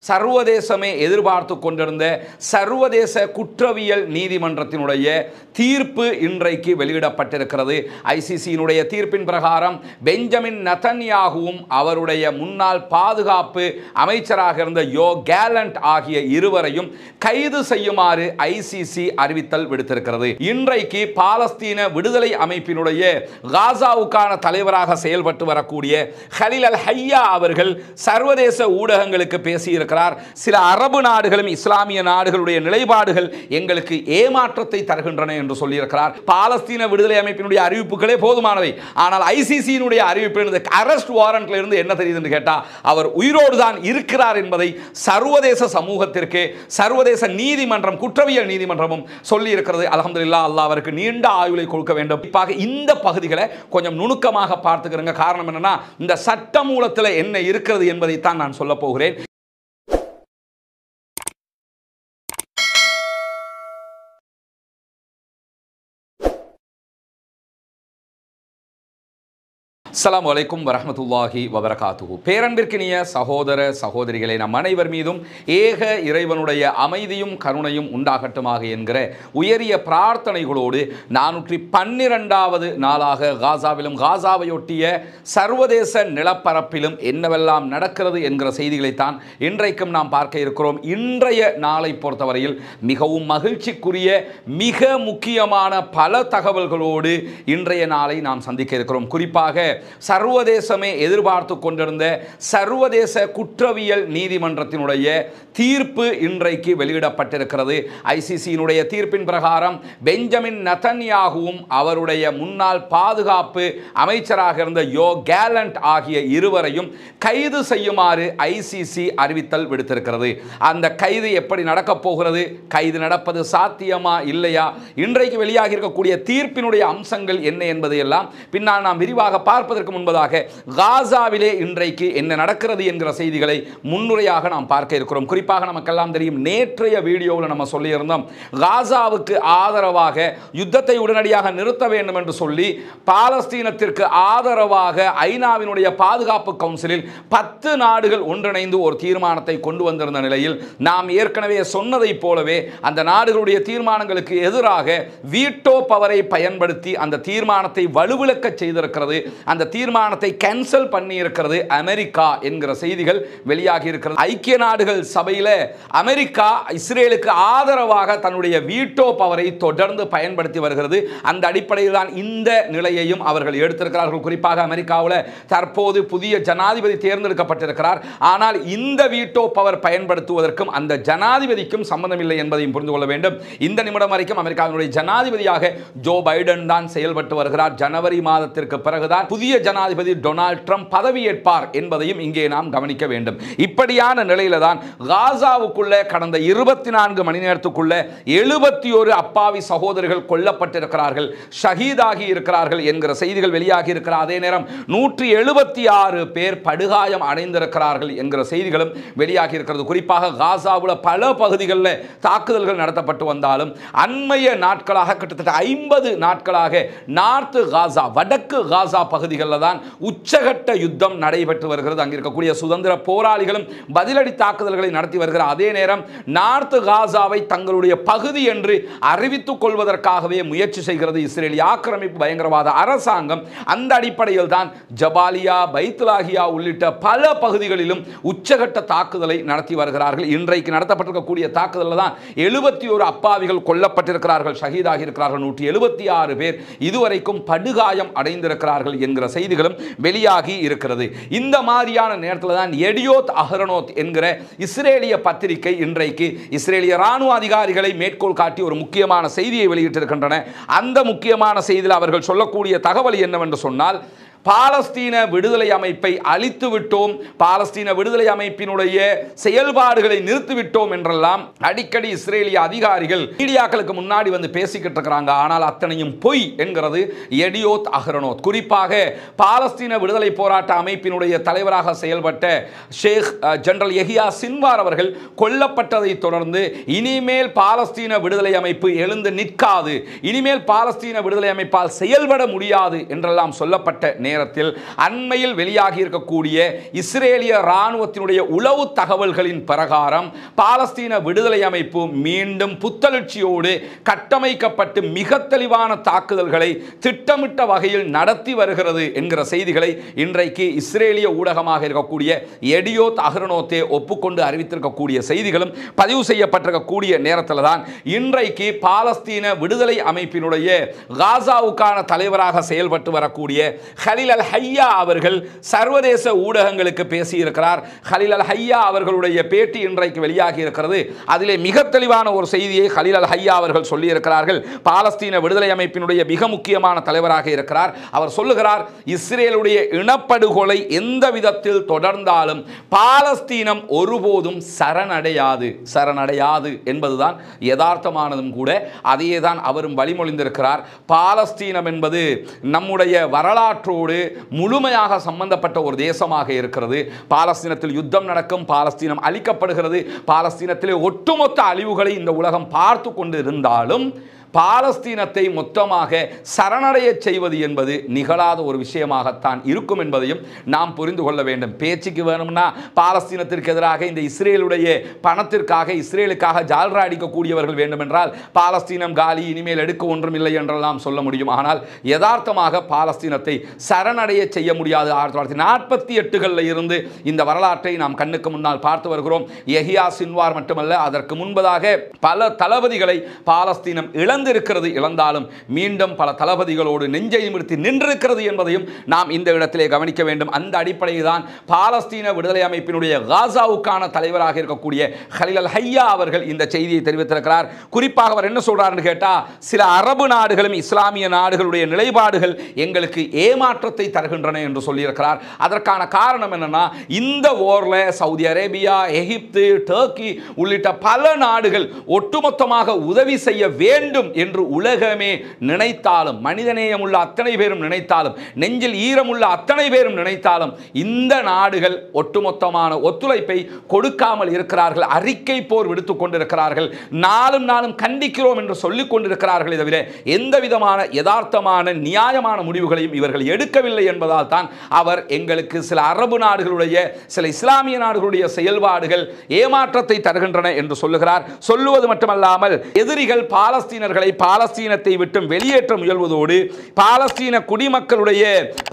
சர்வதேசமே எதிர்பார்த்து கொண்டிருந்த சர்வதேச குற்றவியல் நீதிமன்றத்தினுடைய தீர்ப்பு இன்றைக்கு வெளியிடப்பட்டிருக்கிறது. ஐசிசியினுடைய தீர்ப்பின் பிரகாரம் பெஞ்சமின் நெதன்யாகுவும் அவருடைய முன்னாள் பாதுகாப்பு அமைச்சராக இருந்த யோ கேலண்ட் ஆகிய இருவரையும் கைது செய்யுமாறு ஐசிசி அறிவித்தல் விடுத்திருக்கிறது. இன்றைக்கு பாலஸ்தீன விடுதலை அமைப்பினுடைய காசாவுக்கான தலைவராக செயல்பட்டு வரக்கூடிய ஹலீல் அல் ஹையா அவர்கள் சர்வதேச ஊடகங்களுக்கு பேசியிருக்கிறார். சில அரபு நாடுகளும் இஸ்லாமிய நாடுகளுடைய நிலைப்பாடுகள் எங்களுக்கு ஏமாற்றத்தை தருகின்றன என்று சொல்லியிருக்கிறார். பாலஸ்தீன விடுதலை அமைப்பினுடைய அறிவிப்புகளே போதுமானவை. ஆனால் ஐசிசியினுடைய அறிவிப்பு அரெஸ்ட் வாரண்ட்ல இருந்து என்ன தெரியுது என்று கேட்டா அவர் உயிரோடு தான் இருக்கிறார் என்பதை சர்வதேச சமூகத்திற்கு சர்வதேச நீதிமன்றம் குற்றவியல் நீதிமன்றமும் சொல்லி இருக்கிறது. அல்ஹம்துலில்லாஹ், அல்லாஹ் அவருக்கு நீண்ட ஆயுளை கொடுக்க வேண்டும். இந்த பகுதிகளை கொஞ்சம் நுணுக்கமாக பார்த்துக்கிறங்க. காரணம் என்னன்னா இந்த சட்டமூலத்தில் என்ன இருக்கிறது என்பதை தான் நான் சொல்ல போகிறேன். அஸ்ஸலாமு அலைக்கும் வரஹ்மத்துல்லாஹி வபரகாத்துஹு. பேரன்பிற்கினிய சகோதர சகோதரிகளை நம் அனைவர் மீதும் ஏக இறைவனுடைய அமைதியும் கருணையும் உண்டாகட்டுமாக என்கிற உயரிய பிரார்த்தனைகளோடு 412வது நாளாக காசாவிலும் காசாவையொட்டிய சர்வதேச நிலப்பரப்பிலும் என்னவெல்லாம் நடக்கிறது என்கிற செய்திகளைத்தான் இன்றைக்கும் நாம் பார்க்க இருக்கிறோம். இன்றைய நாளை பொறுத்தவரையில் மிகவும் மகிழ்ச்சிக்குரிய மிக முக்கியமான பல தகவல்களோடு இன்றைய நாளை நாம் சந்திக்க இருக்கிறோம். குறிப்பாக சர்வதேசமே எதிர்பார்த்து கொண்டிருந்த சர்வதேச குற்றவியல் நீதிமன்றத்தினுடைய தீர்ப்பு இன்றைக்கு வெளியிடப்பட்டிருக்கிறது. ஐசிசியினுடைய தீர்ப்பின் பிரகாரம் பெஞ்சமின் நெதன்யாகுவும் அவருடைய முன்னாள் பாதுகாப்பு அமைச்சராக இருந்த யோ கேலண்ட் ஆகிய இருவரையும் கைது செய்யுமாறு ஐசிசி அறிவித்தல் விடுத்திருக்கிறது. அந்த கைது எப்படி நடக்கப் போகிறது, கைது நடப்பது சாத்தியமா இல்லையா, இன்றைக்கு வெளியாகி இருக்கக்கூடிய தீர்ப்பினுடைய அம்சங்கள் என்ன என்பதையெல்லாம் பின்னால் நாம் விரிவாக பார்ப்பதற்கு முன்பதாக காசாவிலே இன்றைக்கு என்ன நடக்கிறது என்கிற செய்திகளை முன்னுரையாக நாம் பார்க்க இருக்கிறோம். குறிப்பாக நமக்கெல்லாம் தெரியும், நேற்றைய வீடியோவில் நம்ம சொல்லியிருந்தோம், காசாவுக்கு ஆதரவாக யுத்தத்தை உடனடியாக நிறுத்த வேண்டும் என்று சொல்லி பாலஸ்தீனத்திற்கு ஆதரவாக ஐநாவினுடைய பாதுகாப்பு கவுன்சிலில் 10 நாடுகள் ஒன்றிணைந்து ஒரு தீர்மானத்தை கொண்டு வந்திருந்த நிலையில் நாம் ஏற்கனவே சொன்னதை போலவே அந்த நாடுகளுடைய தீர்மானங்களுக்கு எதிராக வீட்டோ பவரை பயன்படுத்தி அந்த தீர்மானத்தை வலுவிழக்க செய்திருக்கிறது. அந்த தீர்மானத்தை கேன்சல் பண்ணி இருக்கிறது அமெரிக்கா என்கிற செய்திகள் வெளியாகி இருக்கிறது. ஐக்கிய நாடுகள் சபையில் அமெரிக்கா இஸ்ரேலுக்கு ஆதரவாக தன்னுடைய வீட்டோ பவரை தொடர்ந்து பயன்படுத்தி வருகிறது. அந்த அடிப்படையில் தான் இந்த நிலையையும் அவர்கள் எடுத்திருக்கிறார்கள். குறிப்பாக அமெரிக்காவில் தற்போது புதிய ஜனாதிபதி தேர்ந்தெடுக்கப்பட்டிருக்கிறார். ஆனால் இந்த வீட்டோ பவர் பயன்படுத்துவதற்கும் அந்த ஜனாதிபதிக்கும் சம்பந்தமில்லை என்பதையும் புரிந்து கொள்ள வேண்டும். இந்த நிமிடம் வரைக்கும் அமெரிக்காவினுடைய ஜனாதிபதியாக ஜோ பைடன் தான் செயல்பட்டு வருகிறார். ஜனவரி மாதத்திற்கு பிறகுதான் புதிய ஜனாதிபதி டொனால்ட் ட்ரம்ப் பதவியேற்பார் என்பதையும் இங்கே நாம் கவனிக்க வேண்டும். இப்படியான நிலையில தான் காசாவுக்குள்ள கடந்த 24 மணி நேரத்துக்குள்ள 71 அப்பாவி சகோதரர்கள் கொல்லப்பட்டிருக்கிறார்கள், ஷஹீதாகி இருக்கிறார்கள் என்கிற செய்திகள் வெளியாகி இருக்கிற அதே நேரம் 176 பேர் படுகாயம் அடைந்திருக்கிறார்கள் என்கிற செய்திகளும் வெளியாகி இருக்கிறது. குறிப்பாக காசாவுல பல பகுதிகளில் தாக்குதல்கள் நடத்தப்பட்டு வந்தாலும் அண்மைய நாட்களாக கிட்டத்தட்ட 50 நாட்களாக நார்த் காசா வடக்கு காசா பகுதிகளில் தான் உச்சகட்ட யுத்தம் நடைபெற்று வருகிறது. அங்கே இருக்கக்கூடிய சுதந்திர போராளிகளும் பதிலடி தாக்குதல்களை நடத்தி வருகிற அதே நேரம் நார்த் காசாவை தங்களுடைய பகுதி என்று அறிவித்துக் கொள்வதற்காகவே முயற்சி செய்கிறது இஸ்ரேலிய ஆக்கிரமிப்பு பயங்கரவாத அரசாங்கம். அந்த அடிப்படையில் தான் ஜபாலியா, பைத்துலாகியா உள்ளிட்ட பல பகுதிகளிலும் உச்சகட்ட தாக்குதலை நடத்தி வருகிறார்கள். இன்றைக்கு நடத்தப்பட்டிருக்கக்கூடிய தாக்குதலில் தான் 71 அப்பாவிகள் கொல்லப்பட்டிருக்கிறார்கள், ஷஹீதாகி இருக்கிறார்கள். 176 பேர் இதுவரைக்கும் படுகாயம் அடைந்திருக்கிறார்கள் என்கிற செய்திகளும் வெளியாகி இருக்கிறது. இந்த மாதிரியான நேரத்தில் தான் எடியோத் அஹ்ரோனோத் என்கிற இஸ்ரேலிய பத்திரிகை இன்றைக்கு இஸ்ரேலிய ராணுவ அதிகாரிகளை மேற்கோள் காட்டி ஒரு முக்கியமான செய்தியை வெளியிட்டிருக்கின்றன. அந்த முக்கியமான செய்தியில் அவர்கள் சொல்லக்கூடிய தகவல் என்னவென்று சொன்னால், பாலஸ்தீன விடுதலை அமைப்பை அழித்து விட்டோம், பாலஸ்தீன விடுதலை அமைப்பினுடைய செயல்பாடுகளை நிறுத்திவிட்டோம் என்றெல்லாம் அடிக்கடி இஸ்ரேலிய அதிகாரிகள் மீடியாக்களுக்கு முன்னாடி வந்து பேசிக்கிட்டு இருக்கிறாங்க. ஆனால் அத்தனையும் பொய் என்கிறது எடியோத் அஹ்ரோனோத். குறிப்பாக பாலஸ்தீன விடுதலை போராட்ட அமைப்பினுடைய தலைவராக செயல்பட்ட ஷேக் ஜெனரல் யஹியா சின்வார் அவர்கள் கொல்லப்பட்டதை தொடர்ந்து இனிமேல் பாலஸ்தீன விடுதலை அமைப்பு எழுந்து நிற்காது, இனிமேல் பாலஸ்தீன விடுதலை அமைப்பால் செயல்பட முடியாது என்றெல்லாம் சொல்லப்பட்ட நேரத்தில் அண்மையில் வெளியாகி இருக்கக்கூடிய இஸ்ரேலிய இராணுவத்தினுடைய உளவு தகவல்களின் பிரகாரம் பாலஸ்தீன விடுதலை அமைப்பு மீண்டும் புத்தெழுச்சியோடு கட்டமைக்கப்பட்டு மிக தெளிவான தாக்குதல்களை திட்டமிட்ட வகையில் நடத்தி வருகிறது என்கிற செய்திகளை இன்றைக்கு இஸ்ரேலிய ஊடகமாக இருக்கக்கூடிய எடியோத் அஹ்ரோனோத்தே ஒப்புக்கொண்டு அறிவித்திருக்கக்கூடிய செய்திகளும் பதிவு செய்யப்பட்டிருக்கக்கூடிய நேரத்தில் தான் இன்றைக்கு பாலஸ்தீன விடுதலை அமைப்பினுடைய காசாவுக்கான தலைவராக செயல்பட்டு வரக்கூடிய ஹலீல் அல் ஹையா அவர்கள் சர்வதேச ஊடகங்களுக்கு பேசியிருக்கிறார். ஹலீல் அல் ஹையா அவர்களுடைய பேட்டி இன்றைக்கு வெளியாகி இருக்கிறது. அதிலே மிக தெளிவான ஒரு செய்தியை ஹலீல் அல் ஹையா அவர்கள் சொல்லியிருக்கிறார்கள். பாலஸ்தீன விடுதலை அமைப்பினுடைய மிக முக்கியமான தலைவராக இருக்கிறார். அவர் சொல்லுகிறார், இஸ்ரேலுடைய இனப்படுகொலை எந்த விதத்தில் தொடர்ந்தாலும் பாலஸ்தீனம் ஒருபோதும் சரணடையாது என்பதுதான் யதார்த்தமானதும் கூட. அதையே தான் அவரும் வழிமொழிந்திருக்கிறார். பாலஸ்தீனம் என்பது நம்முடைய வரலாற்றோடு முழுமையாக சம்பந்தப்பட்ட ஒரு தேசமாக இருக்கிறது. பாலஸ்தீனத்தில் யுத்தம் நடக்கும், பாலஸ்தீனம் அழிக்கப்படுகிறது, பாலஸ்தீனத்திலே ஒட்டுமொத்த அழிவுகளை இந்த உலகம் பார்த்து கொண்டு இருந்தாலும் பாலஸ்தீனத்தை மொத்தமாக சரணடைய செய்வது என்பது நிகழாத ஒரு விஷயமாகத்தான் இருக்கும் என்பதையும் நாம் புரிந்து கொள்ள வேண்டும். பேச்சுக்கு வேணும்னா பாலஸ்தீனத்திற்கு எதிராக இந்த இஸ்ரேலுடைய பணத்திற்காக இஸ்ரேலுக்காக ஜால்ரா அடிக்கக்கூடியவர்கள் வேண்டுமென்றால் பாலஸ்தீனம் காலி, இனிமேல் எடுக்க ஒன்றும் இல்லை என்றெல்லாம் சொல்ல முடியும். ஆனால் யதார்த்தமாக பாலஸ்தீனத்தை சரணடைய செய்ய முடியாது. 1948களில் இருந்து இந்த வரலாற்றை நாம் கண்ணுக்கு முன்னால் பார்த்து வருகிறோம். யஹ்யா சின்வார் மட்டுமல்ல, அதற்கு முன்பதாக பல தளபதிகளை பாலஸ்தீனம் இழந்தாலும் மீண்டும் பல தளபதிகளோடு நெஞ்சை நிமிர்த்தி நின்றிருக்கிறது என்பதையும் நாம் இந்த இடத்திலே கவனிக்க வேண்டும். அந்த அடிப்படையில் தான் பாலஸ்தீன விடுதலை அமைப்பினுடைய காசாவுக்கான தலைவராக இருக்கக்கூடிய ஹலீல் அல் ஹையா அவர்கள் இந்த செய்தியை தெரிவித்திருக்கிறார். குறிப்பாக அவர் என்ன சொல்றாருன்னு கேட்டா, சில அரபு நாடுகளும் இஸ்லாமிய நாடுகளுடைய நிலைப்பாடுகள் எங்களுக்கு ஏமாற்றத்தை தருகின்றன என்று சொல்லியிருக்கிறார். அதற்கான காரணம் என்னன்னா, இந்த ஓர்ல சவுதி அரேபியா, எகிப்து, டர்க்கி உள்ளிட்ட பல நாடுகள் ஒட்டுமொத்தமாக உதவி செய்ய வேண்டும் என்று உலகமே நினைத்தாலும், மனிதநேயம் உள்ள அத்தனை பேரும் நினைத்தாலும், நெஞ்சில் ஈரமுள்ள அத்தனை பேரும் நினைத்தாலும் இந்த நாடுகள் ஒட்டுமொத்தமான ஒத்துழைப்பை கொடுக்காமல் இருக்கிறார்கள். அறிக்கை போர் விடுத்துக் கொண்டிருக்கிறார்கள். நாளும் நாளும் கண்டிக்கிறோம் என்று சொல்லிக் கொண்டிருக்கிறார்கள். தவிர எந்த விதமான யதார்த்தமான நியாயமான முடிவுகளையும் இவர்கள் எடுக்கவில்லை என்பதால் தான் அவர் எங்களுக்கு சில அரபு நாடுகளுடைய, சில இஸ்லாமிய நாடுகளுடைய செயல்பாடுகள் ஏமாற்றத்தை தருகின்றன என்று சொல்லுகிறார். சொல்லுவது மட்டுமல்லாமல் எதிரிகள் பாலஸ்தீனர்களை பாலஸ்தீனத்தை விட்டு வெளியேற்ற முயல்வதோடு பாலஸ்தீன குடிமக்களுடைய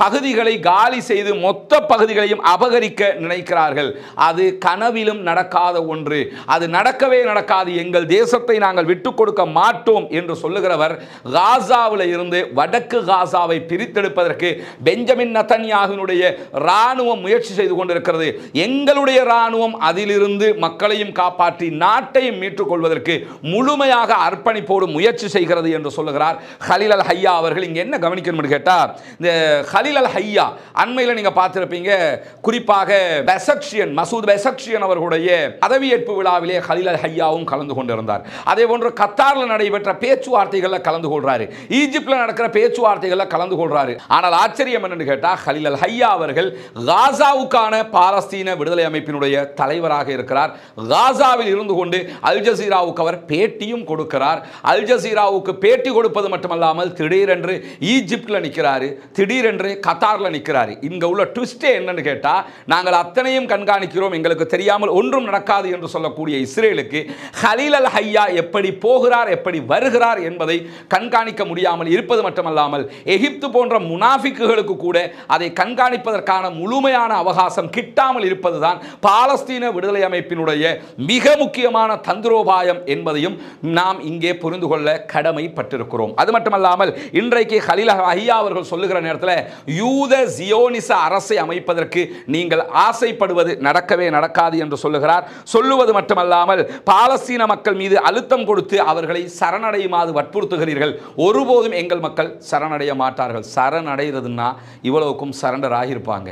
பகுதிகளை காலி செய்து மொத்த பகுதிகளையும் அபகரிக்க நினைக்கிறார்கள். அது கனவிலும் நடக்காத ஒன்று. அது நடக்கவே நடக்காது. எங்கள் தேசத்தை நாங்கள் விட்டுக் கொடுக்க மாட்டோம் என்று சொல்லுகிறவர் காசாவில் இருந்து வடக்கு காசாவை பிரித்தெடுப்பதற்கு பெஞ்சமின் நெதன்யாகுவினுடைய ராணுவம் முயற்சி செய்து கொண்டிருக்கிறது. எங்களுடைய ராணுவம் அதிலிருந்து மக்களையும் காப்பாற்றி நாட்டையும் மீட்டுக் கொள்வதற்கு முழுமையாக அர்ப்பணிப்போடு முயற்சி செய்கிறது என்று சொல்லுகிறார் ஹலீல் அல் ஹையா அவர்கள். இங்க என்ன கவனிக்கணும்னு கேட்டா, இந்த ஹலீல் அல் ஹையா அண்மையில் நீங்க பார்த்திருப்பீங்க, குறிப்பாக பெசக்ஷியன், மசூத் பெசக்ஷியன் அவர்களுடைய பதவியேற்பு விழாவிலே ஹலீல் அல் ஹையாவும் கலந்து கொண்டிருந்தார். அதே போன்று கத்தாரில் நடைபெற்ற பேச்சுவார்த்தைகளில் கலந்து கொள்றாரு, ஈஜிப்தில் நடக்கிற பேச்சுவார்த்தைகளில் கலந்து கொள்றாரு. ஆனால் ஆச்சரியம் என்னன்னு கேட்டா, ஹலீல் அல் ஹையா அவர்கள் காசாவுக்கான பாலஸ்தீன விடுதலை அமைப்பினுடைய தலைவராக இருக்கிறார். காசாவில் இருந்து கொண்டு அல் ஜசீராவுக்கு அவர் பேட்டியும் கொடுக்கிறார். அல் ஜசீராவுக்கு பேட்டி கொடுப்பது மட்டுமல்லாமல் திடீரென்று ஈஜிப்டில் நிற்கிறாரு, திடீரென்று கத்தாரில் நிற்கிறாரு. இங்க உள்ள ட்விஸ்டே என்னன்னு கேட்டா, நாங்கள் அத்தனையும் கண்காணிக்கிறோம், எங்களுக்கு தெரியாமல் ஒன்றும் நடக்காது என்று சொல்லக்கூடிய இஸ்ரேலுக்கு ஹலீல் அல் ஹையா எப்படி போகிறார், எப்படி வருகிறார் என்பதை கண்காணிக்க முடியாமல் இருப்பது மட்டுமல்லாமல் எகிப்து போன்ற முனாஃபிக்குகளுக்கு கூட அதை கண்காணிப்பதற்கான முழுமையான அவகாசம் கிட்டாமல் இருப்பதுதான் பாலஸ்தீன விடுதலை அமைப்பினுடைய மிக முக்கியமான தந்திரோபாயம் என்பதையும் நாம் இங்கே புரிந்து கொள்ள கடமைப்பட்டிருக்கிறோம். அது மட்டுமல்லாமல் இன்றைக்கு ஹலீல் அல் ஹையா அவர்கள் சொல்லுகிற நேரத்தில் யூத ஜியோனிச அரசை அமைப்பதற்கு நீங்கள் ஆசைப்படுவது நடக்கவே நடக்காது என்று சொல்லுகிறார். சொல்லுவது மட்டுமல்லாமல் பாலஸ்தீன மக்கள் மீது அழுத்தம் கொடுத்து அவர்களை சரணடையுமாறு வற்புறுத்துகிறீர்கள். ஒருபோதும் எங்கள் மக்கள் சரணடைய மாட்டார்கள். சரணடைகிறதுனா இவ்வளவுக்கும் சரண்டர் ஆகியிருப்பாங்க.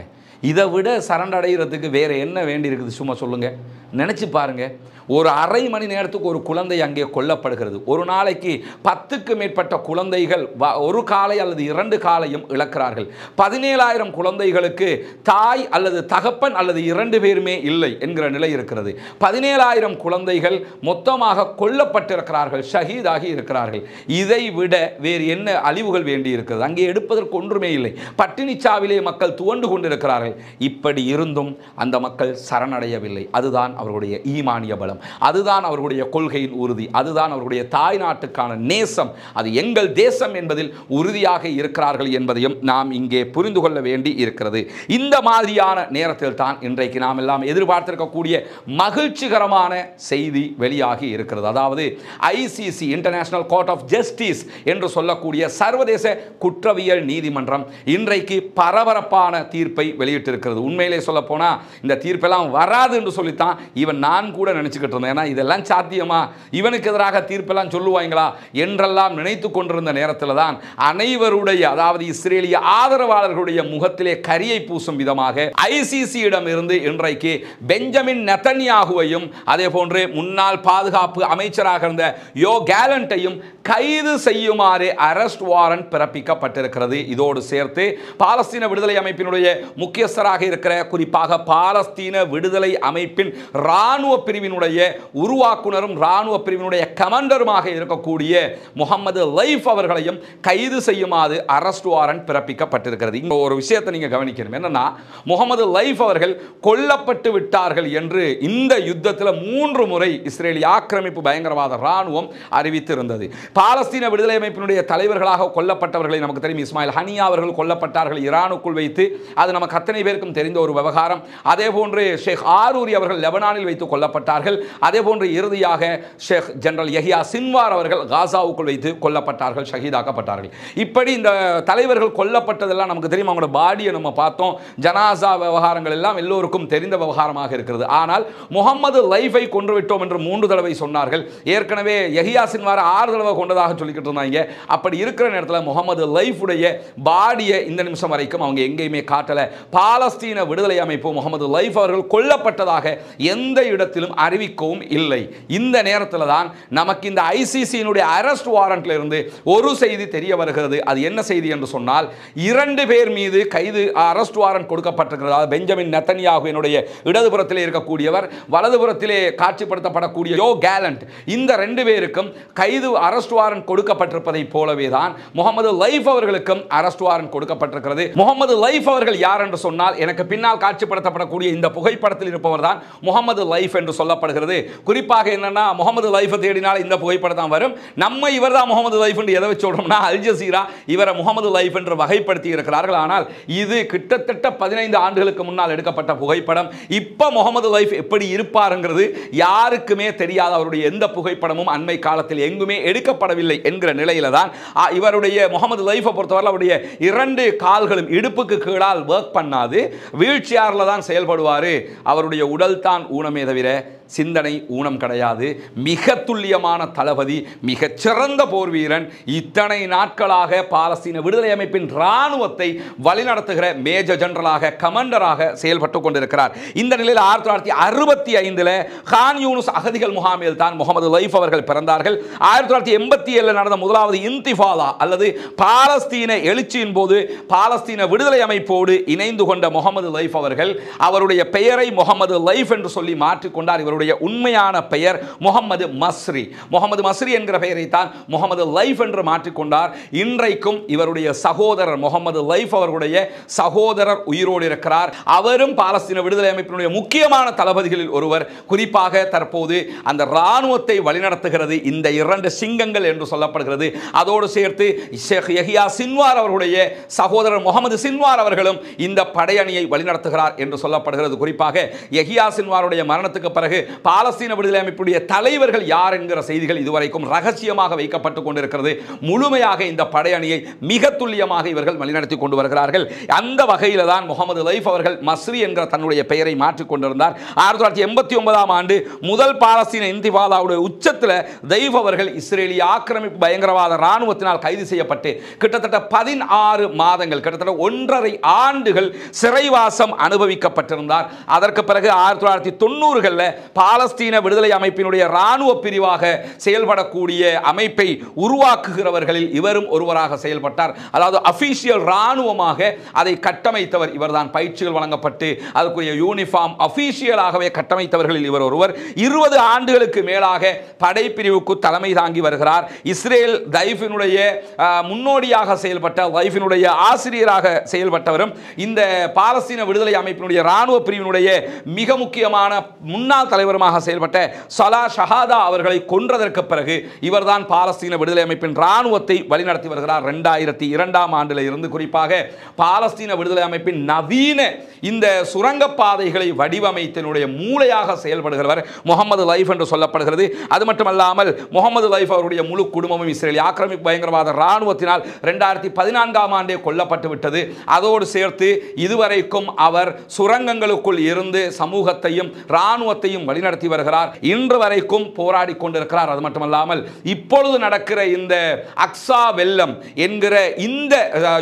இதை விட சரணடைகிறதுக்கு வேறு என்ன வேண்டி இருக்குது? சும்மா சொல்லுங்கள், நினச்சி பாருங்கள். ஒரு அரை மணி நேரத்துக்கு ஒரு குழந்தை அங்கே கொல்லப்படுகிறது. ஒரு நாளைக்கு 10க்கு மேற்பட்ட குழந்தைகள் ஒரு காலை அல்லது 2 காலையும் இழக்கிறார்கள். 17,000 குழந்தைகளுக்கு தாய் அல்லது தகப்பன் அல்லது 2 பேருமே இல்லை என்கிற நிலை இருக்கிறது. 17,000 குழந்தைகள் மொத்தமாக கொல்லப்பட்டிருக்கிறார்கள், ஷஹீதாகி இருக்கிறார்கள். இதை விட வேறு என்ன அழிவுகள் வேண்டி இருக்கிறது? அங்கே எடுப்பதற்கு ஒன்றுமே இல்லை. பட்டினிச்சாவிலே மக்கள் துவண்டு கொண்டிருக்கிறார்கள். இப்படி இருந்தும் அந்த மக்கள் சரணடையவில்லை. அதுதான் அவர்களுடைய ஈமானிய பலம், அதுதான் அவர்களுடைய கொள்கையின் உறுதி, அதுதான் அவர்களுடைய தாய் நாட்டுக்கான நேசம். அது எங்கள் தேசம் என்பதில் உறுதியாக இருக்கிறார்கள் என்பதையும் நாம் இங்கே புரிந்து கொள்ள வேண்டி இருக்கிறது. இந்த மாதிரியான நேரத்தில் தான் இன்றைக்கு நாம் எல்லாம் எதிர்பார்த்திருக்கக்கூடிய மகிழ்ச்சிகரமான செய்தி வெளியாகி இருக்கிறது. அதாவது ICC, international court of justice என்று சொல்லக்கூடிய சர்வதேச குற்றவியல் நீதிமன்றம் இன்றைக்கு பரபரப்பான தீர்ப்பை வெளியிட்டிருக்கிறது. உண்மையிலே சொல்ல போனா இந்த தீர்ப்பெல்லாம் வராது என்று சொல்லித்தான் நான் கூட நினைச்சுக்கிட்டு இருந்தேன். ஏன்னா இதெல்லாம் சாத்தியமா, இவனுக்கு எதிராக தீர்ப்பெல்லாம் சொல்லுவாங்களா என்றெல்லாம் நினைத்து கொண்டிருந்த நேரத்தில் தான் அனைவருடைய, அதாவது இஸ்ரேலிய ஆதரவாளர்களுடைய முகத்திலே கரியை பூசும் விதமாக ஐசிசியிடம் இருந்து இன்றைக்கு பெஞ்சமின் நெதன்யாகுவையும் அதே போன்று முன்னாள் பாதுகாப்பு அமைச்சராக இருந்த யோ கேலண்டையும் கைது செய்யுமாறு அரெஸ்ட் வாரண்ட் பிறப்பிக்கப்பட்டிருக்கிறது. இதோடு சேர்த்து பாலஸ்தீன விடுதலை அமைப்பினுடைய முக்கியஸ்தராக இருக்கிற, குறிப்பாக பாலஸ்தீன விடுதலை அமைப்பின் இராணுவ பிரிவினுடைய உருவாக்குனரும் இராணுவ பிரிவினுடைய கமாண்டருமாக இருக்கக்கூடிய முகமது லைஃப் அவர்களையும் கைது செய்யுமாறு அரெஸ்ட் வாரண்ட் பிறப்பிக்கப்பட்டிருக்கிறது. இந்த ஒரு விஷயத்தை நீங்க கவனிக்கணும். என்னன்னா, முகமது லைஃப் அவர்கள் கொல்லப்பட்டு விட்டார்கள் என்று இந்த யுத்தத்தில் 3 முறை இஸ்ரேலிய ஆக்கிரமிப்பு பயங்கரவாத இராணுவம் அறிவித்திருந்தது. பாலஸ்தீன விடுதலை அமைப்பினுடைய தலைவர்களாக கொல்லப்பட்டவர்களை நமக்கு தெரியும். இஸ்மாயில் ஹனியா அவர்கள் கொல்லப்பட்டார்கள் ஈரானுக்குள் வைத்து. அது நமக்கு அத்தனை பேருக்கும் தெரிந்த ஒரு விவகாரம். அதே போன்று ஷேக் ஆரூரி அவர்கள் லெபனானில் வைத்து கொல்லப்பட்டார்கள். அதே போன்று இறுதியாக ஷேக் ஜெனரல் யஹ்யா சின்வார் அவர்கள் காசாவுக்குள் வைத்து கொல்லப்பட்டார்கள், ஷஹீதாக்கப்பட்டார்கள். இப்படி இந்த தலைவர்கள் கொல்லப்பட்டதெல்லாம் நமக்கு தெரியும். அவங்களோட பாடியை நம்ம பார்த்தோம். ஜனாசா விவகாரங்கள் எல்லாம் எல்லோருக்கும் தெரிந்த விவகாரமாக இருக்கிறது. ஆனால் முகமது லைஃபை கொன்றுவிட்டோம் என்று 3 தடவை சொன்னார்கள். ஏற்கனவே யஹ்யா சின்வார் 6 தடவை கொண்டதாக சொல்லிக்கிட்டு இருந்தாங்க. அப்படி இருக்கிற நேரத்தில் முகமது லைஃபுடைய பாடியை இந்த நிமிஷம் வரைக்கும் அவங்க எங்கேயுமே காட்டல. பாலஸ்தீன விடுதலை அமைப்பு முகமது லைஃப் அவர்கள் கொல்லப்பட்டதாக எந்த இடத்திலும் அறிவிக்கவும் இல்லை. இந்த நேரத்தில் தான் நமக்கு இந்த ஐசிசியினுடைய அரெஸ்ட் வாரண்ட்ல இருந்து ஒரு செய்தி தெரிய வருகிறது. அது என்ன செய்தி என்று சொன்னால், 2 பேர் மீது கைது அரெஸ்ட் வாரண்ட் கொடுக்கப்பட்டிருக்கிறது. பெஞ்சமின் நெதன்யாகுவினுடைய இடதுபுறத்திலே இருக்கக்கூடியவர், வலதுபுறத்திலே காட்சிப்படுத்தப்படக்கூடிய யோ கேலண்ட், இந்த 2 பேருக்கும் கைது அரெஸ்ட் வாரண்ட் கொடுக்கப்பட்டிருப்பதை போலவே தான் முகமது லைஃப் அவர்களுக்கும் அரெஸ்ட் வாரண்ட் கொடுக்கப்பட்டிருக்கிறது. முகமது லைஃப் அவர்கள் யார் என்று சொன்னால், எனக்கு பின்னால் காட்சிப்படுத்தப்படக்கூடிய இந்த புகைப்படத்தில் இருப்பவர் தான் முகமது லைஃப் என்று சொல்லப்படுகிறது. குறிப்பாக என்னன்னா, முகமது லைஃப் தேடினால் இந்த புகைப்படம் தான் வரும். நம்ம இவர் தான் முகமது லைஃப் என்று எதை வச்சு சொல்றோம்னா, அல் ஜசீரா இவரை முகமது லைஃப் என்று வகைப்படுத்தி இருக்கிறார்கள். ஆனால் இது கிட்டத்தட்ட 15 ஆண்டுகளுக்கு முன்னால் எடுக்கப்பட்ட புகைப்படம். இப்ப முகமது லைஃப் எப்படி இருப்பாருங்கிறது யாருக்குமே தெரியாத, அவருடைய எந்த புகைப்படமும் அண்மை காலத்தில் எங்குமே எடுக்கப்படவில்லை என்கிற நிலையில தான் இவருடைய முகமது லைஃபை பொறுத்தவரை அவருடைய 2 கால்களும் இடுப்புக்கு கீழால் ஒர்க் பண்ணாது, வீல் சேர்ல தான் செயல்படுவார். அவருடைய உடல் தான் ஊனமே தவிர சிந்தனை ஊனம் கிடையாது. மிக துல்லியமான தளபதி, மிக சிறந்த போர் வீரன். இத்தனை நாட்களாக பாலஸ்தீன விடுதலை அமைப்பின் இராணுவத்தை வழிநடத்துகிற மேஜர் ஜெனரலாக, கமாண்டராக செயல்பட்டு கொண்டிருக்கிறார். இந்த நிலையில் 1965 கான் யூனுஸ் அகதிகள் முகாமில் தான் முகமது லைஃப் அவர்கள் பிறந்தார்கள். 1987 நடந்த முதலாவது இன்திஃபாதா அல்லது பாலஸ்தீன எழுச்சியின் போது பாலஸ்தீன விடுதலை அமைப்போடு இணைந்து கொண்ட முகமது லைஃப் அவர்கள் அவருடைய பெயரை முகமது லைஃப் என்று சொல்லி மாற்றிக்கொண்டார். இவருடைய உண்மையான பெயர் முகமது மஸ்ரி. முகமது மஸ்ரி என்கிற பெயரை தான் முகமது லைஃப் என்று மாற்றிக்கொண்டார். இன்றைக்கும் இவருடைய சகோதரர் முகமது லைஃப் அவர்களுடைய சகோதரர் உயிரோடு இருக்கிறார். அவரும் பாலஸ்தீன விடுதலை அமைப்பினுடைய முக்கியமான தளபதிகளில் ஒருவர். குறிப்பாக தற்போது அந்த இராணுவத்தை வழிநடத்துகிறது இந்த 2 சிங்கங்கள் என்று சொல்லப்படுகிறது. அதோடு சேர்த்து ஷேக் யஹ்யா சின்வார் அவர்களுடைய சகோதரர் முகமது சின்வார் அவர்களும் இந்த படையணியை வழிநடத்துகிறார் என்று சொல்லப்படுகிறது. குறிப்பாக யஹ்யா சின்வாருடைய மரணத்துக்கு பிறகு பாலஸ்தீன விடுதலை அமைப்புடைய தலைவர்கள் யார் என்கிற செய்திகள் இதுவரைக்கும் ரகசியமாக வைக்கப்பட்டுக் கொண்டிருக்கிறது. முழுமையாக இந்த படையணியை மிக துல்லியமாக இவர்கள் வழிநடத்தி கொண்டு வருகிறார்கள். அந்த வகையில் தான் முகமது லைஃப் அவர்கள் மஸ்ரி என்கிற தன்னுடைய பெயரை மாற்றிக் கொண்டிருந்தார். 1989ஆம் ஆண்டு முதல் பாலஸ்தீன இன்திஃபாதாவுடைய உச்சத்தில் லைஃப் அவர்கள் இஸ்ரேலிய ஆக்கிரமிப்பு பயங்கரவாத இராணுவத்தினால் கைது செய்யப்பட்டு கிட்டத்தட்ட 16 மாதங்கள், கிட்டத்தட்ட 1.5 ஆண்டுகள் சிறைவாசம் அனுபவிக்கப்பட்டிருந்தார். அதற்கு பிறகு 1990களில் பாலஸ்தீன விடுதலை அமைப்பினுடைய இராணுவ பிரிவாக செயல்படக்கூடிய அமைப்பை உருவாக்குகிறவர்களில் இவரும் ஒருவராக செயல்பட்டார். அதாவது அபிஷியல் இராணுவமாக அதை கட்டமைத்தவர் இவர்தான். பயிற்சிகள் வழங்கப்பட்டு அதற்குரிய யூனிஃபார்ம் அபிஷியலாகவே கட்டமைத்தவர்களில் இவர் ஒருவர். 20 ஆண்டுகளுக்கு மேலாக படைப்பிரிவுக்கு தலைமை தாங்கி வருகிறார். இஸ்ரேல் தைஃபினுடைய முன்னோடியாக செயல்பட்ட, தைஃபினுடைய ஆசிரியராக செயல்பட்டவரும், இந்த பாலஸ்தீன விடுதலை அமைப்பினுடைய இராணுவ பிரிவினுடைய மிக முக்கியமான முன்னாள் தலைவருமாக செயல்பட்ட சலா ஷஹாதா அவர்களை கொன்றதற்கு பிறகு இவர்தான் பாலஸ்தீன விடுதலை அமைப்பின் இராணுவத்தை வழிநடத்தி வருகிறார். 2002ஆம் ஆண்டில் இருந்து குறிப்பாக பாலஸ்தீன விடுதலை அமைப்பின் நவீன இந்த சுரங்கப்பாதைகளை வடிவமைத்தினுடைய மூளையாக செயல்படுகிறவர் முகமது லைஃப் என்று சொல்லப்படுகிறது. அது மட்டுமல்லாமல் முகமது லைஃப் அவருடைய முழு குடும்பமும் இஸ்ரேலி ஆக்கிரமிப்பு பயங்கரவாத இராணுவத்தினால் 2014ஆம் ஆண்டே கொல்லப்பட்டு விட்டது. அதோடு சேர்த்து இதுவரைக்கும் அவர் சுரங்கங்களுக்குள் இருந்து சமூகத்தையும் இராணுவத்தையும் வழிநடத்தி வருகிறார். இன்று வரைக்கும் போராடி கொண்டிருக்கிறார். அது மட்டுமல்லாமல் இப்பொழுது நடக்கிற இந்த அக்ஸா வெள்ளம் என்கிற இந்த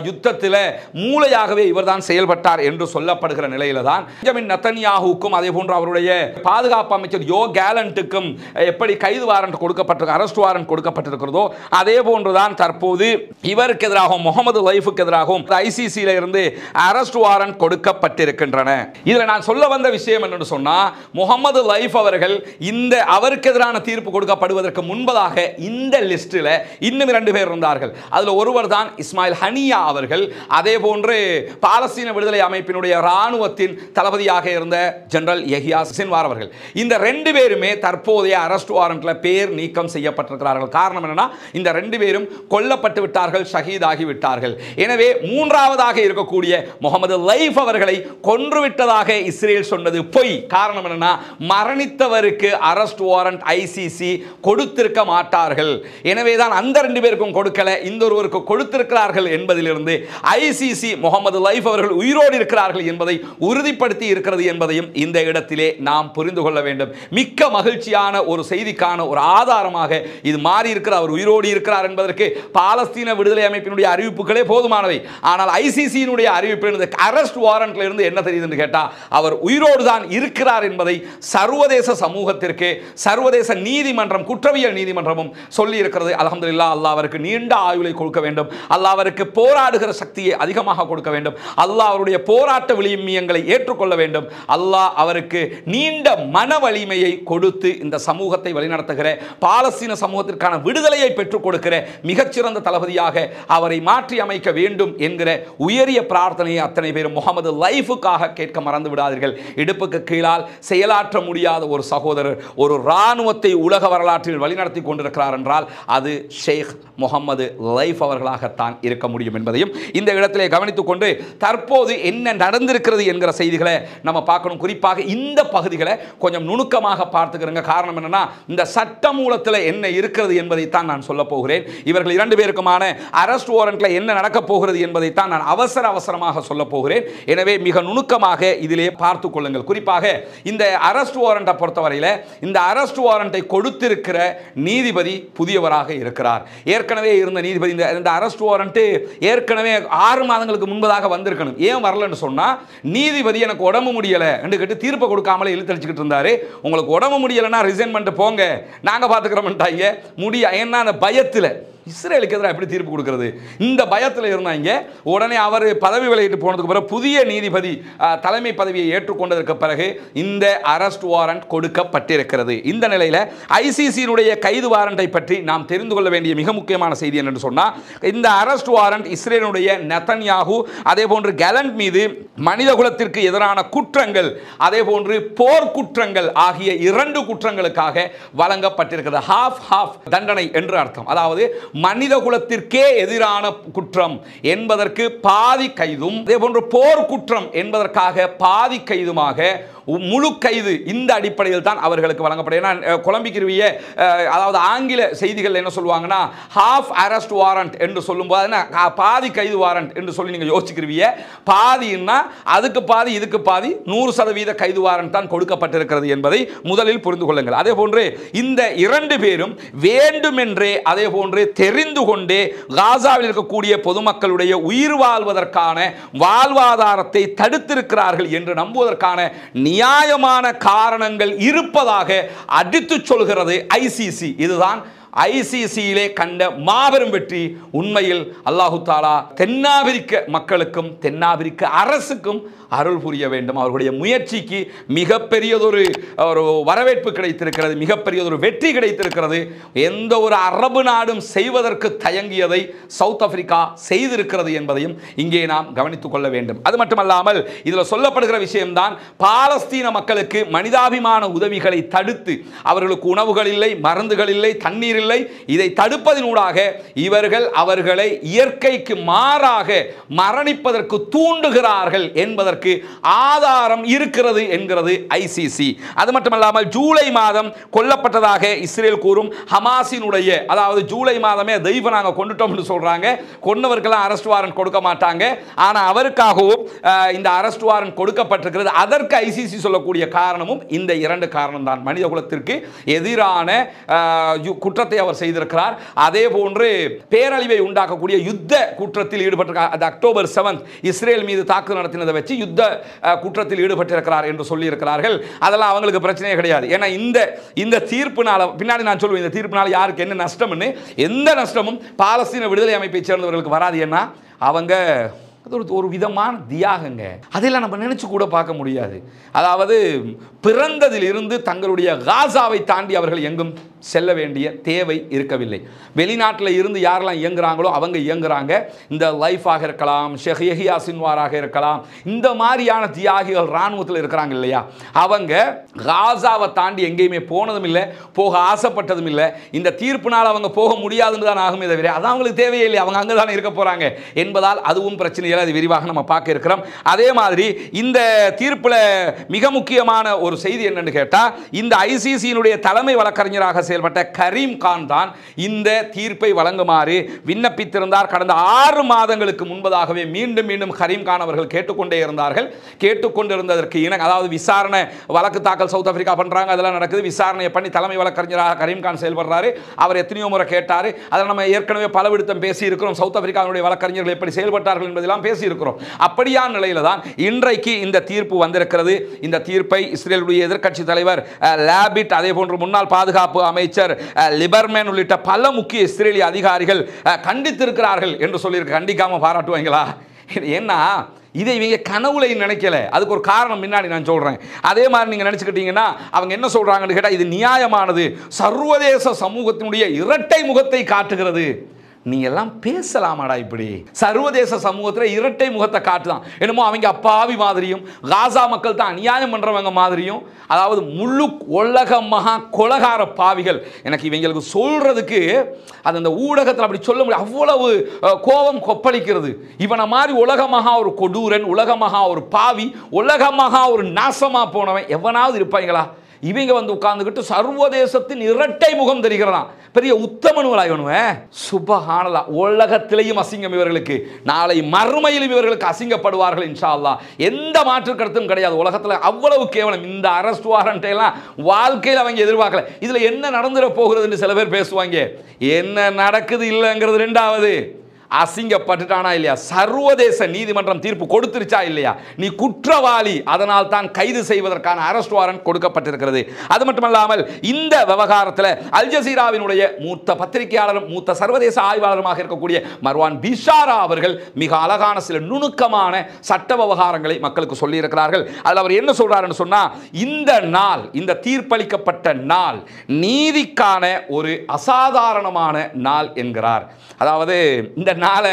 யுத்தத்தில் மூளையாகவே இவர்தான் செயல்பட்டார் என்று சொல்லப்படுகிற நிலையில தான் பெஞ்சமின் நெதன்யாஹுவுக்கும் அதே போன்று அவருடைய பாதுகாப்பு அமைச்சர் யோ கேலண்ட்டுக்கும் எப்படி கைது வாரண்ட் கொடுக்கப்பட்டிருக்க, அரெஸ்ட் வாரண்ட் கொடுக்கப்பட்டிருக்கிறதோ அதே போன்றுதான் தற்போது இவருக்கு எதிராகவும் முகமது லைஃபுக்கு எதிராகவும் ஐசிசியில இருந்து அரெஸ்ட் வாரண்ட் கொடுக்கப்பட்டிருக்கின்றன. இதில் நான் சொல்ல வந்த விஷயம் என்னன்னு சொன்னா, முகமது லைஃப் அவர்கள் இந்த அவருக்கு எதிரான தீர்ப்பு கொடுக்கப்படுவதற்கு முன்பதாக இந்த லிஸ்டில் இன்னும் 2 பேர் இருந்தார்கள். அதில் ஒருவர் தான் இஸ்மாயில் ஹனியா அவர்கள். அதே போன்று பாலஸ்தீன விடுதலை அமைப்பினுடைய இராணுவத்தின் தளபதியாக இருந்த ஜெனரல் யஹ்யா சின்வார் அவர்கள். இந்த 2 பேருமே தற்போதைய அரெஸ்ட் வாரண்ட்ல பேர் நீக்கம் செய்யப்பட்டிருக்கிறார்கள். காரணம் என்னன்னா, இந்த 2 பேரும் கொல்லப்பட்டு விட்டார்கள், ஷஹீதாகி விட்டார்கள். எனவே மூன்றாவதாக இருக்கக்கூடிய முகமது லைஃப் அவர்களை கொன்றுவிட்டதாக இஸ்ரேல் சொன்னது பொய். காரணம் என்னன்னா, மரணித்தவருக்கு அரெஸ்ட் வாரண்ட் ஐசிசி கொடுத்திருக்க மாட்டார்கள். எனவேதான் அந்த 2 பேருக்கும் கொடுக்கல, இந்த ஒருவருக்கு கொடுத்திருக்கிறார்கள் என்பதிலிருந்து ஐசிசி முகமது லைஃப் அவர்கள் உயிரோடு இருக்கிறார்கள் என்பதை உறுதிப்படுத்தி இருக்கிறது என்பதையும் இந்த இடத்திலே நாம் புரிந்து கொள்ள வேண்டும். மிக்க மகிழ்ச்சியான ஒரு செய்திக்கான ஒரு ஆதாரமாக இது மாறி இருக்கிற, அவர் உயிரோடு இருக்கிறார் என்பதற்கு பாலஸ்தீன விடுதலை அமைப்பினுடைய அறிவிப்புகளே போதுமானவை. ஆனால் ஐசிசியினுடைய அறிவிப்பு அரெஸ்ட் வாரண்ட்ல இருந்து என்ன தெரியுது என்று கேட்டா, அவர் உயிரோடு தான் இருக்கிறார் என்பதை சர்வதேச சமூகத்திற்கு சர்வதேச நீதிமன்றம், குற்றவியல் நீதிமன்றமும் சொல்லி இருக்கிறது. அல்ஹம்துலில்லாஹ், அல்லாஹ் அவருக்கு நீண்ட ஆயுளை கொடுக்க வேண்டும். அல்லாஹ் அவருக்கு போராடுகிற சக்தியை அதிகமாக கொடுக்க வேண்டும். அல்லாஹ் அவருடைய போராட்ட விளிமியங்களை ஏற்றுக்கொள்ள வேண்டும். அல்லாஹ் அவருக்கு நீண்ட மன வலிமையை கொடுத்து இந்த சமூகத்தை வழிநடத்துகிற, பாலஸ்தீன சமூகத்திற்கான விடுதலையை பெற்றுக் கொடுக்கிற மிகச்சிறந்த தளபதியாக அவரை மாற்றி அமைக்க வேண்டும் என்கிற உயரிய பிரார்த்தனையை அத்தனை பேரும் முகமது லைஃபுக்காக கேட்க மறந்து விடாதீர்கள். இடுப்புக்கு கீழால் செயலாற்ற முடியாத ஒரு சகோதரர் ஒரு இராணுவத்தை உலக வரலாற்றில் வழிநடத்தி கொண்டிருக்கிறார் என்றால் அது ஷேக் முகமது லைஃப் அவர்களாகத்தான் இருக்க முடியும் என்பதையும் இந்த இடத்திலே கவனித்துக் கொண்டு தற்போது என்ன நடந்திருக்கிறது என்கிற செய்திகளை நம்ம பார்க்கணும். குறிப்பாக இந்த பகுதிகளை கொஞ்சம் நுணுக்கமாக பார்த்துக்கிறங்க. காரணம் என்னன்னா, இந்த சட்டமூலத்தில் என்ன இருக்கிறது என்பதைத்தான் நான் சொல்ல போகிறேன். இவர்கள் 2 பேருக்குமான அரெஸ்ட் வாரண்ட்ல என்ன நடக்க போகிறது என்பதைத்தான் நான் அவசரமாக சொல்ல போகிறேன். எனவே மிக நுணுக்கமாக இதிலே பார்த்துக் கொள்ளுங்கள். குறிப்பாக இந்த அரெஸ்ட் வாரண்டை பொறுத்தவரையில் இந்த அரெஸ்ட் வாரண்டை கொடுத்திருக்கிற நீதிபதி புதியவராக இருக்கிறார். ஏற்கனவே இருந்த நீதிபதி இந்த அரெஸ்ட் வாரண்ட் ஏற்கனவே 6 மாதங்களுக்கு முன்பதாக வந்திருக்கணும். ஏன் வரலன்னு சொன்னா, நீதிபதி எனக்கு உடம்பு முடியல என்று கேட்டு தீர்ப்பை கொடுக்காமலே இழுத்தடிச்சுக்கிட்டு இருந்தாரு. உங்களுக்கு உடம்பு முடியலைன்னா ரிசைன் பண்ணிட்டு போங்க, நாங்க பாத்துக்கிறோம்ட்டாங்க. ஏன்னா அந்த பயத்தில் இஸ்ரேலுக்கு எதிராக எப்படி தீர்ப்பு கொடுக்கிறது, இந்த பயத்தில் இருந்தாங்க. உடனே அவர் பதவி விலகிட்டு போனதுக்கு பிறகு புதிய நீதிபதி தலைமை பதவியை ஏற்றுக்கொண்டதற்கு பிறகு இந்த அரெஸ்ட் வாரண்ட் கொடுக்கப்பட்டிருக்கிறது. இந்த நிலையில் ஐசிசியினுடைய கைது வாரண்டை பற்றி நாம் தெரிந்து கொள்ள வேண்டிய மிக முக்கியமான செய்தி என்னன்னு சொன்னால், இந்த அரெஸ்ட் வாரண்ட் இஸ்ரேலுடைய நெதன்யாஹு அதே போன்று கேலண்ட் மீது மனித குலத்திற்கு எதிரான குற்றங்கள் அதே போன்று போர் குற்றங்கள் ஆகிய 2 குற்றங்களுக்காக வழங்கப்பட்டிருக்கிறது. ஹாஃப் தண்டனை என்று அர்த்தம். அதாவது மனித குலத்திற்கே எதிரான குற்றம் என்பதற்கு பாதி கைதும், அதே போன்று போர் குற்றம் என்பதற்காக பாதி கைதுமாக முழு கைது இந்த அடிப்படையில் தான் அவர்களுக்கு வழங்கப்படும். ஏன்னா குழம்பிக்கிருவிய அதாவது ஆங்கில செய்திகள் என்ன சொல்லுவாங்கன்னா ஹாஃப் அரெஸ்ட் வாரண்ட் என்று சொல்லும்போது பாதி கைது வாரண்ட் என்று சொல்லி நீங்க யோசிக்கிறீங்க. பாதின்னா அதுக்கு பாதி இதுக்கு பாதி 100% கைது வாரண்ட் தான் கொடுக்கப்பட்டிருக்கிறது என்பதை முதலில் புரிந்து கொள்ளுங்கள். அதே போன்று இந்த 2 பேரும் வேண்டுமென்றே அதே போன்று தெரிந்து கொண்டே காசாவில் இருக்கக்கூடிய பொதுமக்களுடைய உயிர் வாழ்வதற்கான வாழ்வாதாரத்தை தடுத்திருக்கிறார்கள் என்று நம்புவதற்கான நியாயமான காரணங்கள் இருப்பதாக அடித்து சொல்கிறது ஐசிசி. இதுதான் ஐசிசியிலே கண்ட மாபெரும் வெற்றி. உண்மையில் அல்லாஹு தாலா தென்னாப்பிரிக்க மக்களுக்கும் தென்னாப்பிரிக்க அரசுக்கும் அருள் புரிய வேண்டும். அவர்களுடைய முயற்சிக்கு மிகப்பெரியதொரு வரவேற்பு கிடைத்திருக்கிறது, மிகப்பெரியதொரு வெற்றி கிடைத்திருக்கிறது. எந்த ஒரு அரபு நாடும் செய்வதற்கு தயங்கியதை சவுத் ஆப்பிரிக்கா செய்திருக்கிறது என்பதையும் இங்கே நாம் கவனித்துக் கொள்ள வேண்டும். அது மட்டுமல்லாமல் இதில் சொல்லப்படுகிற விஷயம்தான் பாலஸ்தீன மக்களுக்கு மனிதாபிமான உதவிகளை தடுத்து அவர்களுக்கு உணவுகள் இல்லை, மருந்துகள் இல்லை, தண்ணீர் இல்லை. இதை தடுப்பதனூடாக இவர்கள் அவர்களை இயற்கைக்கு மாறாக மரணிப்பதற்கு தூண்டுகிறார்கள் என்பதற்கு ஆதாரம் இருக்கிறது என்கிறது ஐசிசி. அது மட்டுமல்லாமல் ஜூலை மாதம் கொல்லப்பட்டதாக இஸ்ரேல் கூறும் ஹமாஸினுடைய, அதாவது ஜூலை மாதமே தெய்வ நாங்கள் கொண்டுட்டோம் என்று சொல்றாங்க. கொன்னவர்களாம் அரெஸ்ட் வாரண்ட் கொடுக்க மாட்டாங்க, ஆனால் அவருக்காகவும் இந்த அரெஸ்ட் வாரண்ட் கொடுக்கப்பட்டிருக்கிறது. அதற்கு ஐசிசி சொல்லக்கூடிய காரணமும் இந்த 2 காரணம் தான். மனித குலத்திற்கு எதிரான குற்றத்தை அவர் செய்திருக்கிறார். அதே போன்று பேரழிவை உண்டாக்கக்கூடிய யுத்த குற்றத்தில் ஈடுபட்டிருக்கிறார். அது அக்டோபர் 7 இஸ்ரேல் மீது தாக்குதல் நடத்தினதை வச்சு யுத்த குற்றத்தில் ஈடுபட்டிருக்கிறார் என்று சொல்லி இருக்கிறார்கள். அதெல்லாம் அவங்களுக்கு பிரச்சனையே கிடையாது. ஏன்னா இந்த தீர்ப்புனால பின்னாடி நான் சொல்லுவேன், இந்த தீர்ப்புனால யாருக்கு என்ன நஷ்டம்னு. எந்த நஷ்டமும் பாலஸ்தீன விடுதலை அமைப்பை சேர்ந்தவர்களுக்கு வராது. ஏன்னா அவங்க ஒரு விதமான தியாகங்க. அதெல்லாம் நம்ம நினைச்சு கூட பார்க்க முடியாது. அதாவது பிறந்ததிலிருந்து தங்களுடைய காசாவை தாண்டி அவர்கள் எங்கும் செல்ல வேண்டிய தேவை இருக்கவில்லை. வெளிநாட்டில் இருந்து யாரெல்லாம் இயங்குறாங்களோ அவங்க இயங்குறாங்க. இந்த லைஃபாக இருக்கலாம், ஷேக் யஹ்யா சின்வாராக இருக்கலாம், இந்த மாதிரியான தியாகிகள் இராணுவத்தில் இருக்கிறாங்க இல்லையா, அவங்க காசாவை தாண்டி எங்கேயுமே போனதும் இல்லை, போக ஆசைப்பட்டதும் இல்லை. இந்த தீர்ப்புனால் அவங்க போக முடியாதுன்னு தான் ஆகுமே தவிர அது அவங்களுக்கு தேவையே இல்லை, அவங்க அங்கே தானே இருக்க போகிறாங்க என்பதால் அதுவும் பிரச்சனை இல்லை. அது விரிவாக நம்ம பார்க்க இருக்கிறோம். அதே மாதிரி இந்த தீர்ப்பில் மிக முக்கியமான ஒரு செய்தி என்னன்னு கேட்டால், இந்த ஐசிசியினுடைய தலைமை வழக்கறிஞராக செயல்பட்ட கரீம் கான் தான் இந்த தீர்ப்பை வழங்குமாறு விண்ணப்பித்திருந்தார். கடந்த 6 மாதங்களுக்கு முன்பதாகவே மீண்டும் மீண்டும் கரீம் கான் அவர்கள் கேட்டுக்கொண்டே இருந்தார்கள். கேட்டுக்கொண்டிருந்ததற்கு அதாவது விசாரணை வழக்கு தாக்கல் சவுத் ஆப்பிரிக்கா பண்றாங்க, அதெல்லாம் நடக்குது. விசாரணையை பண்ணி தலைமை வழக்கறிஞராக கரீம் கான் செயல்படுறாரு. அவர் எத்தனையோ முறை கேட்டார். அதில் நம்ம ஏற்கனவே பல விடுத்தம் பேசி இருக்கிறோம். சவுத் ஆப்பிரிக்காவுடைய வழக்கறிஞர்கள் எப்படி செயல்பட்டார்கள் என்பதெல்லாம் பேசி இருக்கிறோம். அப்படியான நிலையில தான் இன்றைக்கு இந்த தீர்ப்பு வந்திருக்கிறது. இந்த தீர்ப்பை இஸ்ரேலுடைய எதிர்க்கட்சி தலைவர் லாபிட், அதே போன்று முன்னாள் பாதுகாப்பு அமைச்சர் லிபர்மேன் உள்ளிட்ட பல முக்கிய இஸ்ரேலிய அதிகாரிகள் கண்டித்திருக்கிறார்கள் என்று சொல்லியிருக்க. கண்டிக்காம பாராட்டுவாங்களா? ஏன்னா இதை இவங்க கனவுல நினைக்கல. அதுக்கு ஒரு காரணம் முன்னாடி நான் சொல்றேன். அதே மாதிரி நீங்க நினைச்சுக்கிட்டீங்கன்னா அவங்க என்ன சொல்றாங்கன்னு கேட்டா, இது நியாயமானது, சர்வதேச சமூகத்தினுடைய இரட்டை முகத்தை காட்டுகிறது. நீ எல்லாம் பேசலாமாடா இப்படி? சர்வதேச சமூகத்தில் இரட்டை முகத்தை காட்டுதான். என்னமோ அவங்க அப்பாவி மாதிரியும் காசா மக்கள் தான் அநியாயம் பண்றவங்க மாதிரியும், அதாவது முழு உலக மகா கொலகார பாவிகள். எனக்கு இவங்களுக்கு சொல்றதுக்கு அது அந்த ஊடகத்தில் அப்படி சொல்ல முடியும், அவ்வளவு கோபம் கொப்பளிக்கிறது. இவனை மாதிரி உலகமாக ஒரு கொடூரன், உலகமாக ஒரு பாவி, உலகமாக ஒரு நாசமா போனவன் எவனாவது இருப்பாங்களா? இவங்க வந்து உட்கார்ந்துக்கிட்டு சர்வதேசத்தின் இரட்டை முகம் தெரிகிறதாம். பெரிய உத்தமனுவலாயவனுவன் சுபஹானல்லாஹ். உலகத்திலேயும் அசிங்கம் இவர்களுக்கு, நாளை மறுமையிலும் இவர்களுக்கு அசிங்கப்படுவார்கள் இன்ஷா அல்லாஹ். எந்த மாற்று கருத்தும் கிடையாது. உலகத்தில் அவ்வளவு கேவலம். இந்த அரெஸ்ட் வாரண்ட் எல்லாம் வாழ்க்கையில் அவங்க எதிர்பார்க்கல. இதுல என்ன நடந்துட போகிறது என்று சில பேர் பேசுவாங்க. என்ன நடக்குது இல்லைங்கிறது ரெண்டாவது. அசிங்கப்பட்டுட்டானா இல்லையா? சர்வதேச நீதிமன்றம் தீர்ப்பு கொடுத்துருச்சா இல்லையா? நீ குற்றவாளி, அதனால் தான் கைது செய்வதற்கான அரெஸ்ட் வாரண்ட் கொடுக்கப்பட்டிருக்கிறது. அது மட்டுமல்லாமல் இந்த விவகாரத்தில் அல் ஜசீராவினுடைய மூத்த பத்திரிகையாளரும் மூத்த சர்வதேச ஆய்வாளருமாக இருக்கக்கூடிய மர்வான் பிஷாரா அவர்கள் மிக அழகான சில நுணுக்கமான சட்ட விவகாரங்களை மக்களுக்கு சொல்லி இருக்கிறார்கள். அதில் அவர் என்ன சொல்றாருன்னு சொன்னா, இந்த நாள், இந்த தீர்ப்பளிக்கப்பட்ட நாள் நீதிக்கான ஒரு அசாதாரணமான நாள் என்கிறார். அதாவது இந்த நாளை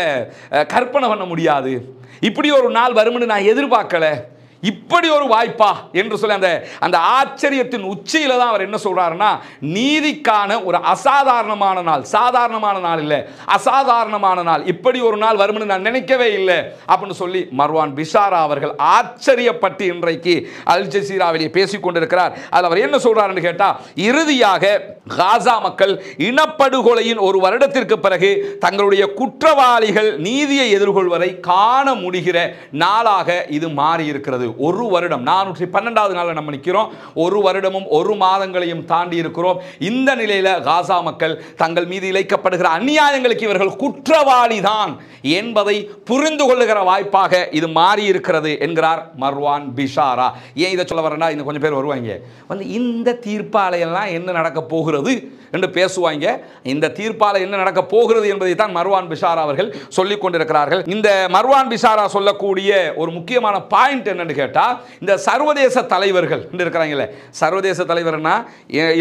கற்பனை பண்ண முடியாது. இப்படி ஒரு நாள் வரும்னு நான் எதிர்பார்க்கல. இப்படி ஒரு வாய்ப்பா என்று சொல்லி அந்த ஆச்சரியத்தின் உச்சியில தான் அவர் என்ன சொல்றாருன்னா, நீதிக்கான ஒரு அசாதாரணமான நாள், சாதாரணமான நாள் இல்லை, அசாதாரணமான நாள், இப்படி ஒரு நாள் வரும்னு நான் நினைக்கவே இல்லை அப்படின்னு சொல்லி மர்வான் பிஷாரா அவர்கள் ஆச்சரியப்பட்டு இன்றைக்கு அல் ஜசீராவிலே பேசிக் கொண்டிருக்கிறார். அதில் அவர் என்ன சொல்றாருன்னு கேட்டா, இறுதியாக காசா மக்கள் இனப்படுகொலையின் ஒரு வருடத்திற்கு பிறகு தங்களுடைய குற்றவாளிகள் நீதியை எதிர்கொள்வதை காண முடிகிற நாளாக இது மாறி இருக்கிறது. ஒரு வருடம், 412வது நாளில் நம்ம நிற்கிறோம். ஒரு வருடமும் ஒரு மாதங்களையும் தாண்டி இருக்கிறோம். இந்த நிலையில் காசா மக்கள் தங்கள் மீது இழைக்கப்படுகிற அநியாயங்களுக்கு இவர்கள் குற்றவாளி தான் என்பதை புரிந்து கொள்ளுகிற வாய்ப்பாக இது மாறி இருக்கிறது என்கிறார் மர்வான் பிஷாரா. ஏன் இதை சொல்ல வரேன்னா, இன்னும் கொஞ்சம் பேர் வருவாங்க வந்து இந்த தீர்ப்பாலையெல்லாம் என்ன நடக்க போகிறது என்று பேசுவாங்க. இந்த தீர்ப்பால என்ன நடக்க போகிறது என்பதை தான் மர்வான் பிஷாரா அவர்கள் சொல்லிக் கொண்டிருக்கிறார்கள். இந்த மர்வான் பிஷாரா சொல்லக்கூடிய ஒரு முக்கியமான பாயிண்ட் என்னன்னு கேட்டா, இந்த சர்வதேச தலைவர்கள் இருக்கிறாங்கல்ல, சர்வதேச தலைவர்னா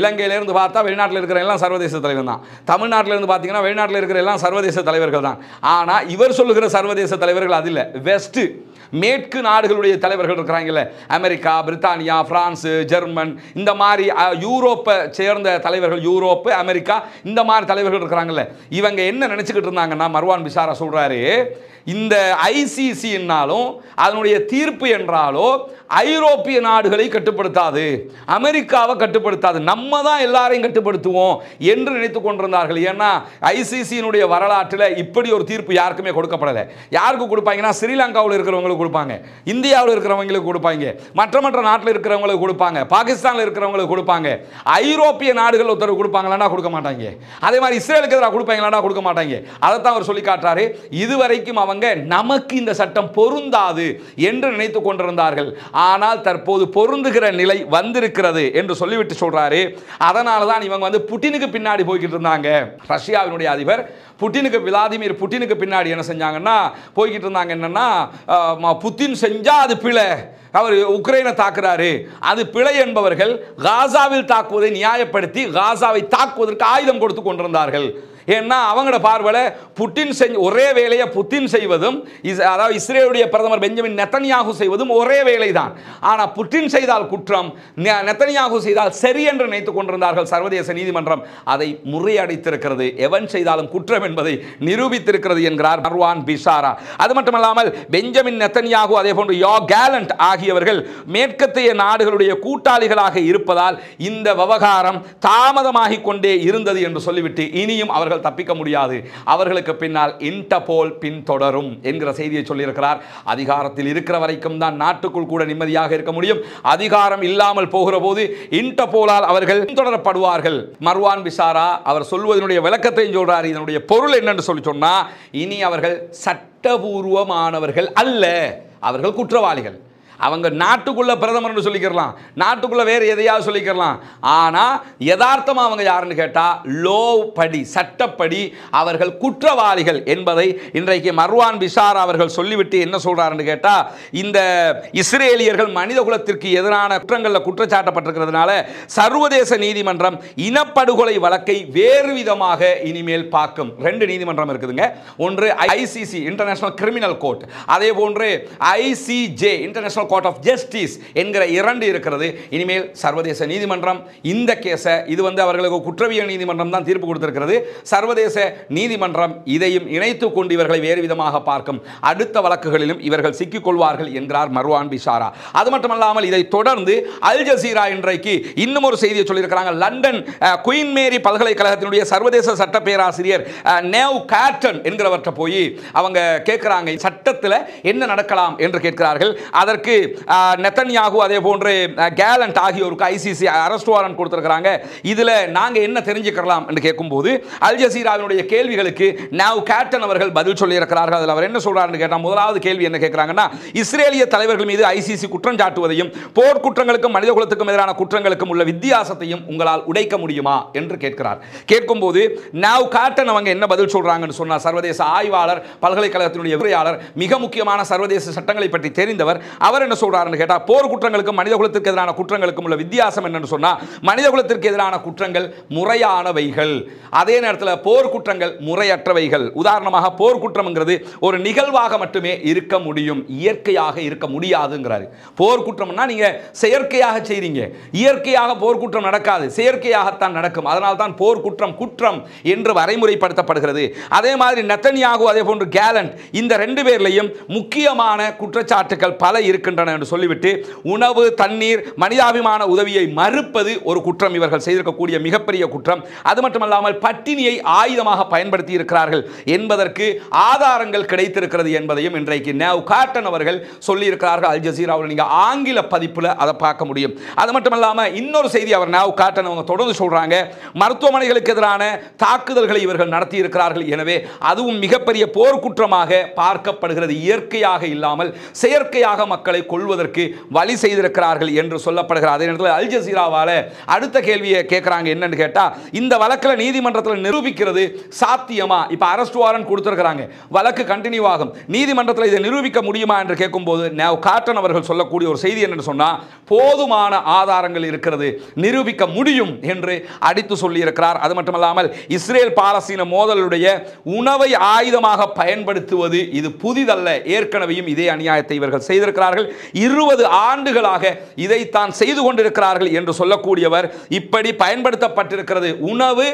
இலங்கையிலிருந்து பார்த்தா வெளிநாட்டில் இருக்கிற எல்லாம் சர்வதேச தலைவர் தான், தமிழ்நாட்டில் இருந்து பார்த்தீங்கன்னா வெளிநாட்டில் இருக்கிற எல்லாம் சர்வதேச தலைவர்கள் தான். ஆனால் இவர் சொல்லுகிற சர்வதேச தலைவர்கள் அது இல்லை, வெஸ்ட் மேற்கு நாடுகளுடைய தலைவர்கள் இருக்கிறாங்கல்ல, அமெரிக்கா, பிரித்தானியா, பிரான்ஸ், ஜெர்மன், இந்த மாதிரி யூரோப்பை சேர்ந்த தலைவர்கள், யூரோப்பு, அமெரிக்கா, இந்த மாதிரி தலைவர்கள் இருக்கிறாங்கல்ல, இவங்க என்ன நினைச்சுக்கிட்டு இருந்தாங்கன்னா, மர்வான் பிஷாரா சொல்றாரு, இந்த ஐசிசி என்னாலும் அதனுடைய தீர்ப்பு என்றாலோ ஐரோப்பிய நாடுகளை கட்டுப்படுத்தாது, அமெரிக்காவை கட்டுப்படுத்தாது, நம்ம தான் எல்லாரையும் கட்டுப்படுத்துவோம் என்று நினைத்துக் கொண்டிருந்தார்கள். ஏன்னா ஐசிசியினுடைய வரலாற்றில் இப்படி ஒரு தீர்ப்பு யாருக்குமே கொடுக்கப்படலை. யாருக்கு கொடுப்பாங்கன்னா, ஸ்ரீலங்காவில் இருக்கிறவங்களுக்கு கொடுப்பாங்க, இந்தியாவில் இருக்கிறவங்களுக்கு கொடுப்பாங்க, மற்ற நாட்டில் இருக்கிறவங்களுக்கு கொடுப்பாங்க, பாகிஸ்தானில் இருக்கிறவங்களுக்கு கொடுப்பாங்க. ஐரோப்பிய நாடுகள் உத்தரவு கொடுப்பாங்களான்னா கொடுக்க மாட்டாங்க. அதே மாதிரி இஸ்ரேலுக்கு எதிராக கொடுப்பாங்களான்னா கொடுக்க மாட்டாங்க. அதைத்தான் அவர் சொல்லி காட்டுறாரு. இதுவரைக்கும் அவங்க நமக்கு இந்த சட்டம் பொருந்தாது என்று நினைத்துக் கொண்டிருந்தார்கள். ஆனால் தற்போது பொருந்துகிற நிலை வந்திருக்கிறது என்று சொல்லிவிட்டு சொல்றாரு. அதனால தான் இவங்க வந்து புட்டினுக்கு பின்னாடி போய்கிட்டு இருந்தாங்க. ரஷ்யாவினுடைய அதிபர் புட்டினுக்கு, விளாதிமிர் புட்டினுக்கு பின்னாடி என்ன செஞ்சாங்கன்னா போய்கிட்டு இருந்தாங்க. என்னன்னா, புட்டின் செஞ்சா அது பிழை, அவர் உக்ரைனை தாக்குறாரு, அது பிழை என்பவர்கள் காசாவில் தாக்குவதை நியாயப்படுத்தி காசாவை தாக்குவதற்கு ஆயுதம் கொடுத்து கொண்டிருந்தார்கள். ஏன்னா அவங்களோட பார்வையில் புட்டின் ஒரே வேலையை புட்டின் செய்வதும், அதாவது இஸ்ரேலுடைய பிரதமர் பெஞ்சமின் நெத்தன்யாகு செய்வதும் ஒரே வேலை தான். ஆனால் புட்டின் செய்தால் குற்றம், நெத்தன்யாகு செய்தால் சரி என்று நினைத்துக் கொண்டிருந்தார்கள். சர்வதேச நீதிமன்றம் அதை முறியடித்திருக்கிறது, எவன் செய்தாலும் குற்றம் என்பதை நிரூபித்திருக்கிறது என்கிறார் மர்வான் பிஷாரா. அது மட்டுமல்லாமல் பெஞ்சமின் நெத்தன்யாகு அதே போன்று யோ கேலண்ட் ஆகியவர்கள் மேற்கத்திய நாடுகளுடைய கூட்டாளிகளாக இருப்பதால் இந்த விவகாரம் தாமதமாகிக் கொண்டே இருந்தது என்று சொல்லிவிட்டு, இனியும் அவர்கள் தப்பிக்க முடியாது, அவர்களுக்கு பின்னால் இன்டர்போல் பின்தொடரும் என்கிற செய்தியை சொல்லியிருக்கிறார். அதிகாரத்தில் இருக்கிற வரைக்கும் தான் நாட்டுக்குள் கூட நிம்மதியாக இருக்க முடியும். அதிகாரம் இல்லாமல் போகிற போது இன்டர்போலால் அவர்கள் பின்தொடரப்படுவார்கள். மர்வான் பிஷாரா அவர் சொல்வதனுடைய விளக்கத்தையும் சொல்றார். இதனுடைய பொருள் என்னன்னு சொல்லி சொன்னா, இனி அவர்கள் சட்டபூர்வமானவர்கள் அல்ல, அவர்கள் குற்றவாளிகள். அவங்க நாட்டுக்குள்ள பிரதமர்னு சொல்லிக்கலாம், நாட்டுக்குள்ள வேறு எதையாவது சொல்லிக்கலாம். ஆனால் யதார்த்தமாக அவங்க யாருன்னு கேட்டால் லோ படி, சட்டப்படி அவர்கள் குற்றவாளிகள் என்பதை இன்றைக்கு மர்வான் பிஷாரா அவர்கள் சொல்லிவிட்டு என்ன சொல்றாருன்னு கேட்டால், இந்த இஸ்ரேலியர்கள் மனித குலத்திற்கு எதிரான குற்றங்களில் குற்றச்சாட்டப்பட்டிருக்கிறதுனால சர்வதேச நீதிமன்றம் இனப்படுகொலை வழக்கை வேறு விதமாக இனிமேல் பார்க்கும். 2 நீதிமன்றம் இருக்குதுங்க. ஒன்று ஐசிசி இன்டர்நேஷனல் கிரிமினல் கோர்ட், அதே போன்று ICJ international court of justice என்கிற 2 இருக்கிறது. இனிமேல் சர்வதேச நீதிமன்றம் இந்த கேஸை, இது வந்து அவர்களுக்கு குற்றவியல் நீதிமன்றம் தான் தீர்ப்பு கொடுத்திருக்கிறது, சர்வதேச நீதிமன்றம் இதையும் இணைத்துக் கொண்டு இவர்களை வேறு விதமாக பார்க்கும். அடுத்த வழக்குகளிலும் இவர்கள் சிக்கிக் கொள்வார்கள் என்கிறார் மர்வான் பிஷாரா. அது மட்டுமல்லாமல் இதை தொடர்ந்து அல் ஜசீரா இன்றைக்கு இன்னும் ஒரு செய்தியை சொல்லியிருக்கிறாங்க. லண்டன் குயின் மேரி பல்கலைக்கழகத்தினுடைய சர்வதேச சட்ட பேராசிரியர் நேவ் காட்டன் என்கிறவற்றை போய் அவங்க கேட்கிறாங்க, சட்டத்தில் என்ன நடக்கலாம் என்று கேட்கிறார்கள். அதற்கு நெத்தன்யாகு அதே போன்று கேலண்ட் ஆகியோருக்கு ஐசிசி அரெஸ்ட் வாரண்ட் கொடுத்திருக்கிறாங்க. இதுல நாங்க என்ன தெரிஞ்சுக்கலாம் என்று கேட்கும்போது, அல் ஜசீராவினுடைய கேள்விகளுக்கு நேவ் காட்டன் அவர்கள் பதில் சொல்லி இருக்கிறார்கள். அதில் அவர் என்ன சொல்றாருன்னு கேட்டால், முதலாவது கேள்வி என்ன கேட்கிறாங்கன்னா, இஸ்ரேலிய தலைவர்கள் மீது ஐசிசி குற்றம் சாட்டுவதையும் போர் குற்றங்களுக்கும் மனித குலத்துக்கும் எதிரான குற்றங்களுக்கும் உள்ள வித்தியாசத்தையும் உங்களால் உடைக்க முடியுமா என்று கேட்கிறார். கேட்கும்போது நேவ் காட்டன் அவங்க என்ன பதில் சொல்றாங்கன்னு சொன்னா, சர்வதேச ஆய்வாளர், பல்கலைக்கழகத்தினுடைய உரையாளர், மிக முக்கியமான சர்வதேச சட்டங்களை பற்றி தெரிந்தவர், அவர் என்ன சொல்றாருன்னு கேட்டா, போர் குற்றங்களுக்கும் மனித குலத்திற்கு எதிரான குற்றங்களுக்கும் உள்ள வித்தியாசம் என்னன்னு சொன்னா, மனித குலத்திற்கு எதிரான குற்றங்கள் முறையானவைகள், அதே நேரத்தில் போர் குற்றங்கள் முறையற்றவைகள். உதாரணமாக போர் குற்றம்ங்கிறது ஒரு நிகழ்வாக மட்டுமே இருக்க முடியும், இயற்கையாக இருக்க முடியாதுங்கிறாரு. போர் குற்றம்னா நீங்க செயற்கையாக செய்றீங்க, இயற்கையாக போர் குற்றம் நடக்காது, செயற்கையாகத்தான் நடக்கும். அதனால் தான் போர் குற்றம் குற்றம் என்று வரைமுறைப்படுத்தப்படுகிறது. அதே மாதிரி நெத்தனியாகு, அதே போன்று கேலண்ட், இந்த ரெண்டு பேர்லையும் முக்கியமான குற்றச்சாட்டுகள் பல இருக்கின்றன என்று சொல்லிவிட்டு, உணவு, தண்ணீர், மனிதாபிமான உதவியை மறுப்பது ஒரு குற்றம், இவர்கள் செய்திருக்கக்கூடிய மிகப்பெரிய குற்றம். அது மட்டுமல்லாமல் பட்டினியை ஆயுதமாக பயன்படுத்தி இருக்கிறார்கள் என்பதற்கு ஆதாரங்கள் கிடைத்திருக்கிறது என்பதையும் இன்றைக்கு நேவ் காட்டன் அவர்கள் சொல்லியிருக்கிறார்கள். அல் ஜசீராவில் நீங்க ஆங்கில பதிப்பில் அதை பார்க்க முடியும். அது மட்டுமல்லாமல் இன்னொரு செய்தி அவர் நேவ் காட்டன் அவங்க தொடர்ந்து சொல்றாங்க, மருத்துவமனைகளுக்கு எதிரான தாக்குதல்களை இவர்கள் நடத்தி இருக்கிறார்கள். எனவே அதுவும் மிகப்பெரிய போர் குற்றமாக பார்க்கப்படுகிறது, இயற்கையாக இல்லாமல் செயற்கையாக மக்களை கொள்வதற்கு வழி செய்திருக்கிறார்கள் என்று சொல்லப்படுகிறது. அதே நேரத்தில் அல் ஜசீராவால அடுத்த கேள்வியை கேட்கிறாங்க, என்னன்னு கேட்டா, இந்த வழக்கில் நீதிமன்றத்தில் நிரூபிக்கிறது சாத்தியமா? இப்ப அரெஸ்ட் வாரண்ட் கொடுத்திருக்கிறாங்க, வழக்கு கண்டினியூ ஆகும், நீதிமன்றத்தில் இதை நிரூபிக்க முடியுமா என்று கேட்கும்போது நேவ் காட்டன் அவர்கள் சொல்லக்கூடிய ஒரு செய்தி என்னன்னு சொன்னா, போதுமான ஆதாரங்கள் இருக்கிறது, நிரூபிக்க முடியும் என்று அடித்து சொல்லி இருக்கிறார். அது மட்டுமல்லாமல் இஸ்ரேல் பாலஸ்தீன மோதலுடைய உணவை ஆயுதமாக பயன்படுத்துவது இது புதிதல்ல, ஏற்கனவேயும் இதே அநியாயத்தை இவர்கள் செய்திருக்கிறார்கள், 20 ஆண்டுகளாக இதைத்தான் செய்து கொண்டிருக்கிறார்கள் என்று சொல்லக்கூடியவர், இப்படி பயன்படுத்தப்பட்டிருக்கிறது, உணவு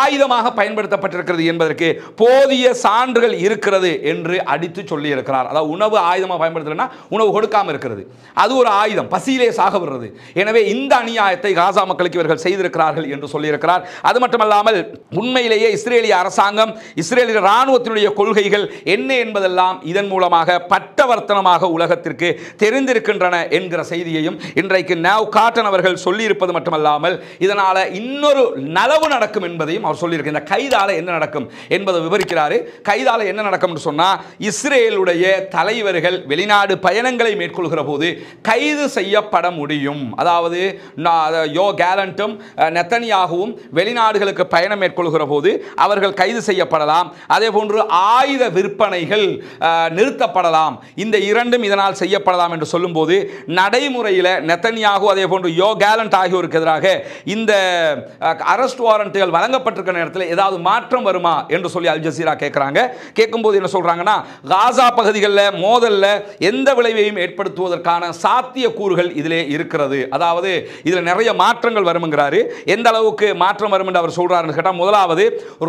ஆயுதமாக பயன்படுத்தப்பட்டிருக்கிறது என்பதற்கு போதிய சான்றுகள் இருக்கிறது என்று அடித்து சொல்லி இருக்கிறார். அதாவது உணவு ஆயுதமாக பயன்படுத்தலைன்னா உணவு கொடுக்காம இருக்கிறது, அது ஒரு ஆயுதம், பசியிலே சாக விடுறது. எனவே இந்த அநியாயத்தை காசா மக்களுக்கு இவர்கள் செய்திருக்கிறார்கள் என்று சொல்லியிருக்கிறார். அது மட்டுமல்லாமல் உண்மையிலேயே இஸ்ரேலிய அரசாங்கம், இஸ்ரேலிய ராணுவத்தினுடைய கொள்கைகள் என்ன என்பதெல்லாம் இதன் மூலமாக பட்டவர்த்தனமாக உலகத்திற்கு தெரிந்திருக்கின்றன என்கிற செய்தியையும் இன்றைக்கு நேவ் காட்டன் அவர்கள் சொல்லியிருப்பது மட்டுமல்லாமல் இதனால இன்னொரு நலவு நடக்கும் என்பதையும் அவர் சொல்லியிருக்கிறார். இந்த கைதால என்ன நடக்கும் என்பதை விவரிக்கிறாரு. கைதால என்ன நடக்கும் என்று சொன்னா, இஸ்ரேலுடைய தலைவர்கள் வெளிநாடு பயணங்களை மேற்கொள்கிற போது கைது செய்யப்பட முடியும். அதாவது யோ கேலண்ட்டும் நெத்தனியாகவும் வெளிநாடுகளுக்கு பயணம் மேற்கொள்கிற போது அவர்கள் கைது செய்யப்படலாம். அதே போன்று ஆயுத விற்பனைகள் நிறுத்தப்படலாம். இந்த இரண்டும் இதனால் செய்யப்படலாம் என்று சொல்லும்போது, நடைமுறையில் நெத்தனியாகு அதே போன்று யோ கேலண்ட் ஆகியோருக்கு எதிராக இந்த அரெஸ்ட் வாரண்ட்டுகள் வழங்கப்பட்டிருக்கிற நேரத்தில் ஏதாவது மாற்றம் வருமா என்று சொல்லி அல் ஜசீரா கேட்கிறாங்க. கேட்கும்போது என்ன சொல்றாங்கன்னா, காசா பகுதிகளில் மோதல்ல எந்த விளைவையும் ஏற்படுத்துவதற்கான சாத்திய கூறுகள் இதிலே இருக்கிறது. அதாவது இதில் நிறைய மாற்றங்கள் வரும்ங்கிறாரு. எந்த அளவுக்கு மாற்றம் வரும் என்று அவர் சொல்றாருன்னு கேட்டால், முதலாவது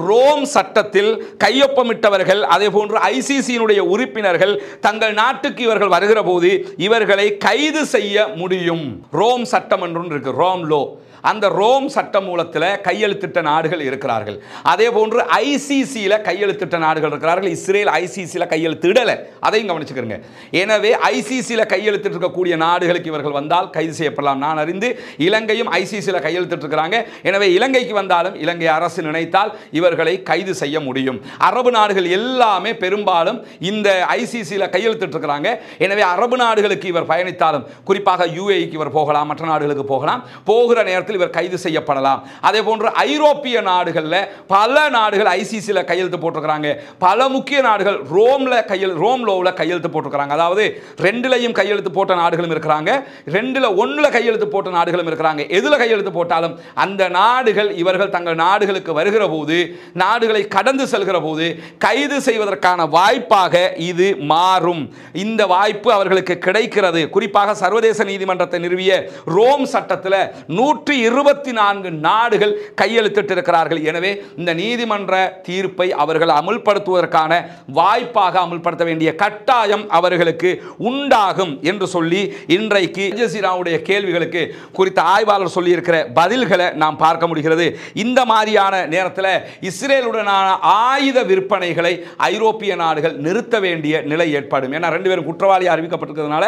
ரோம் சட்டத்தில் கையொப்பமிட்டவர்கள் அதே போன்று ஐசிசியினுடைய உறுப்பினர்கள் தங்கள் நாட்டுக்கு இவர்கள் வருகிற போது இவர்களை கைது செய்ய முடியும். ரோம் சட்டம் என்று இருக்கு, ரோம் லோ. அந்த ரோம் சட்ட மூலத்தில் கையெழுத்திட்ட நாடுகள் இருக்கிறார்கள். அதே போன்று ஐசிசியில் கையெழுத்திட்ட நாடுகள் இருக்கிறார்கள். இஸ்ரேல் ஐசிசியில் கையெழுத்திடலை, அதையும் கவனிச்சுக்கிறங்க. எனவே ஐசிசியில் கையெழுத்திட்டிருக்கக்கூடிய நாடுகளுக்கு இவர்கள் வந்தால் கைது செய்யப்படலாம். நான் அறிந்து இலங்கையும் ஐசிசியில் கையெழுத்திட்டிருக்கிறாங்க. எனவே இலங்கைக்கு வந்தாலும் இலங்கை அரசு நினைத்தால் இவர்களை கைது செய்ய முடியும். அரபு நாடுகள் எல்லாமே பெரும்பாலும் இந்த ஐசிசியில் கையெழுத்திட்டிருக்கிறாங்க. எனவே அரபு நாடுகளுக்கு இவர் பயணித்தாலும், குறிப்பாக யுஏஇக்கு இவர் போகலாம், மற்ற நாடுகளுக்கு போகலாம், போகிற நேரத்தில் இவர் கைது செய்யப்படலாம். அதே போன்று ஐரோப்பிய நாடுகளில் பல நாடுகள் ஐசிசியில் கையெழுத்து போட்டிருக்கிறாங்க. பல முக்கிய நாடுகள் ரோம் லோவில் கையெழுத்து போட்டிருக்கிறாங்க. அதாவது 2லையும் கையெழுத்து போட்ட நாடுகளும் இருக்கிறாங்க, 2ல் 1ல் கையெழுத்து போட்ட நாடுகளும் இருக்கிறாங்க. எதில் கையெழுத்து போட்டாலும் அந்த நாடுகள் இவர்கள் தங்கள் நாடுகளுக்கு வருகிற போது, நாடுகளை கடந்து செல்கிற போது கைது செய்வதற்கான வாய்ப்பாக இது மாறும். இந்த வாய்ப்பு அவர்களுக்கு கிடைக்கிறது. குறிப்பாக சர்வதேச நீதிமன்றத்தை நிறுவிய ரோம் சட்டத்தில் 124 நாடுகள் கையெழுத்திட்டு இருக்கிறார்கள். எனவே இந்த நீதிமன்ற தீர்ப்பை அவர்கள் அமுல்படுத்துவதற்கான வாய்ப்பாக அமுல்படுத்த வேண்டிய கட்டாயம் அவர்களுக்கு உண்டாகும் என்று சொல்லி இன்றைக்கு அல் ஜசீராவுடைய கேள்விகளுக்கு குறித்த ஆய்வாளர் சொல்லியிருக்கிற பதில்களை நாம் பார்க்க முடிகிறது. இந்த மாதிரியான நேரத்தில் இஸ்ரேலுடனான ஆயுத விற்பனைகளை ஐரோப்பிய நாடுகள் நிறுத்த வேண்டிய நிலை ஏற்படும். ஏன்னா 2 பேரும் குற்றவாளி அறிவிக்கப்பட்டிருக்கிறதுனால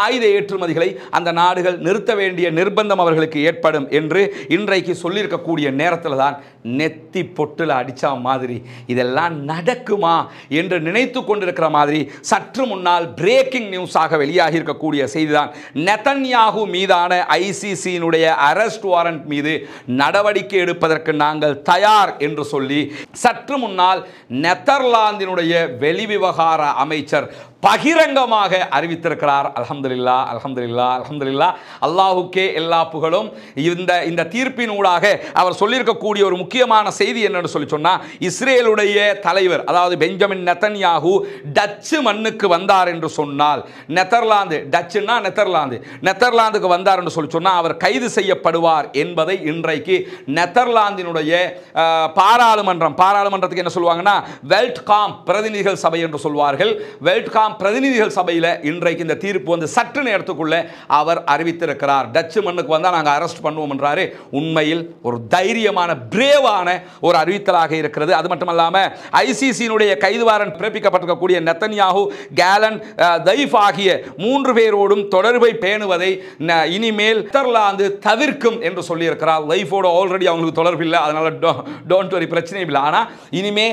ஆயுத ஏற்றுமதிகளை அந்த நாடுகள் நிறுத்த வேண்டிய நிர்பந்தம் அவர்களுக்கு ஏற்படும் என்று இன்றைக்கு சொல்லியிருக்கக்கூடிய நேரத்தில் தான் நெத்தி பொட்டில் அடிச்சா மாதிரி இதெல்லாம் நடக்குமா என்று நினைத்து கொண்டிருக்கிற மாதிரி சற்று முன்னால் பிரேக்கிங் நியூஸாக வெளியாகி இருக்கக்கூடிய செய்திதான். நெதன்யாகு மீதான ஐசிசியினுடைய அரெஸ்ட் வாரண்ட் மீது நடவடிக்கை எடுப்பதற்கு நாங்கள் தயார் என்று சொல்லி சற்று முன்னால் நெதர்லாந்தினுடைய வெளிவிவகார அமைச்சர் பகிரங்கமாக அறிவித்திருக்கிறார். அல்ஹம்துலில்லாஹ் அல்ஹம்துலில்லாஹ் அல்ஹம்துலில்லாஹ், அல்லாஹ்வுக்கே எல்லா புகழும். இந்த தீர்ப்பினூடாக அவர் சொல்லியிருக்கக்கூடிய ஒரு முக்கியமான செய்தி என்னன்னு சொல்லி சொன்னா, இஸ்ரேலுடைய தலைவர் அதாவது பெஞ்சமின் நெதன்யாகு டச்சு மண்ணுக்கு வந்தார் என்று சொன்னால், நெதர்லாந்து டச்சுன்னா நெதர்லாந்துக்கு வந்தார் என்று சொல்லி சொன்னால் அவர் கைது செய்யப்படுவார் என்பதை இன்றைக்கு நெதர்லாந்தினுடைய பாராளுமன்றத்துக்கு என்ன சொல்லுவாங்கன்னா வெல்ட்காம் பிரதிநிதிகள் சபை என்று சொல்வார்கள். வெல்ட்காம் பிரதிநிதிகள் சபையில் இன்றைக்கு இந்த தீர்ப்பு வந்து சற்று நேரத்துக்குள்ள அவர் அறிவித்திருக்கிறார். டச்சு மண்ணுக்கு வந்தால் நாங்கள் அரெஸ்ட் பண்ணுவோம் என்றாரு. உண்மையில் ஒரு தைரியமான பிரேவான ஒரு அறிவித்தலாக இருக்கிறது. அது மட்டுமல்லாமல் ஐசிசியினுடைய கைது வாரண்ட் பிறப்பிக்கப்பட்டிருக்கக்கூடிய நெதன்யாகு, கேலன், தைஃப் ஆகிய 3 பேரோடும் தொடர்பை பேணுவதை இனிமேல் நெதர்லாந்து தவிர்க்கும் என்று சொல்லியிருக்கிறார். தைஃபோடு ஆல்ரெடி அவங்களுக்கு தொடர்பு இல்லை, அதனால டோன்ட் வரி, பிரச்சனை இல்லை. ஆனால் இனிமே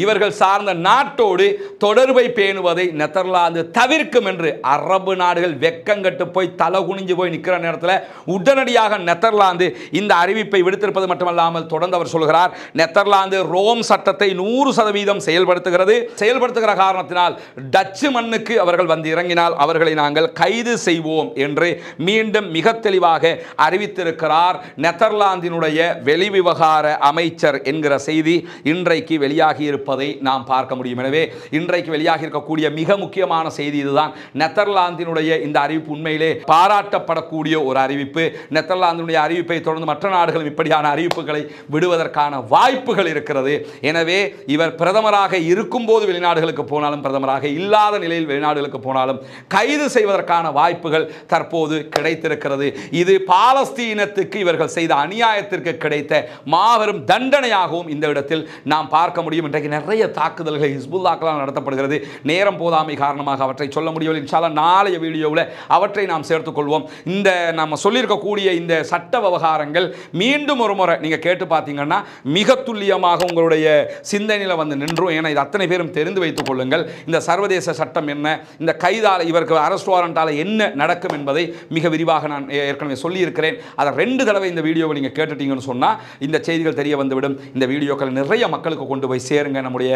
இவர்கள் சார்ந்த நாட்டோடு தொடர்பை பேணுவதை நெதர்லாந்து தவிர்க்கும் என்று அரபு நாடுகள் வெக்கங்கட்டு போய் தலை குனிஞ்சு போய் நிற்கிற நேரத்தில் உடனடியாக நெதர்லாந்து இந்த அறிவிப்பை விடுத்திருப்பது மட்டுமல்லாமல் தொடர்ந்து அவர் சொல்கிறார், நெதர்லாந்து ரோம் சட்டத்தை 100% செயல்படுத்துகிற காரணத்தினால் டச்சு மண்ணுக்கு அவர்கள் வந்து இறங்கினால் அவர்களை நாங்கள் கைது செய்வோம் என்று மீண்டும் மிக தெளிவாக அறிவித்திருக்கிறார் நெதர்லாந்தினுடைய வெளிவிவகார அமைச்சர் என்கிற செய்தி இன்றைக்கு வெளியாகி இருப்பதை நாம் பார்க்க முடியும். எனவே இன்றைக்கு வெளியாகி இருக்கக்கூடிய மிக முக்கியமான செய்தி இதுதான். நெதர்லாந்தினுடைய இந்த அறிவிப்பு உண்மையிலே பாராட்டப்படக்கூடிய ஒரு அறிவிப்பு. நெதர்லாந்தினுடைய அறிவிப்பை தொடர்ந்து மற்ற நாடுகளும் இப்படியான அறிவிப்புகளை விடுவதற்கான வாய்ப்புகள் இருக்கிறது. எனவே இவர் பிரதமராக இருக்கும்போது வெளிநாடுகளுக்கு போனாலும், பிரதமராக இல்லாத நிலையில் வெளிநாடுகளுக்கு போனாலும் கைது செய்வதற்கான வாய்ப்புகள் தற்போது கிடைத்திருக்கிறது. இது பாலஸ்தீனத்துக்கு இவர்கள் செய்த அநியாயத்திற்கு கிடைத்த மாபெரும் தண்டனையாகவும் இந்த இடத்தில் நாம் பார்க்க முடியும். இன்றைக்கு நிறைய தாக்குதல்கள் ஹிஸ்புல்லாக்களால் நடத்தப்படுகிறது. நேரம் போதாமை காரணமாக அவற்றை சொல்ல முடியவில்லை. இன்ஷா அல்லாஹ் நாளைய வீடியோவில் அவற்றை நாம் சேர்த்துக்கொள்வோம். இந்த நம்ம சொல்லியிருக்கக்கூடிய இந்த சட்ட விவகாரங்கள் மீண்டும் ஒரு முறை நீங்கள் கேட்டு பார்த்தீங்கன்னா மிக துல்லியமாக உங்களுடைய சிந்தனையில் வந்து நின்றும். ஏன்னா இது அத்தனை பேரும் தெரிந்து வைத்துக் கொள்ளுங்கள். இந்த சர்வதேச சட்டம் என்ன, இந்த கைதால் இவருக்கு அரெஸ்ட் வாரண்டால் என்ன நடக்கும் என்பதை மிக விரிவாக நான் ஏற்கனவே சொல்லியிருக்கிறேன். அதை 2 தடவை இந்த வீடியோவை நீங்கள் கேட்டுட்டீங்கன்னு சொன்னால் இந்த செய்திகள் தெரிய வந்துவிடும். இந்த வீடியோக்கள் நிறைய மக்களுக்கு கொண்டு போய் சேருங்க. நம்முடைய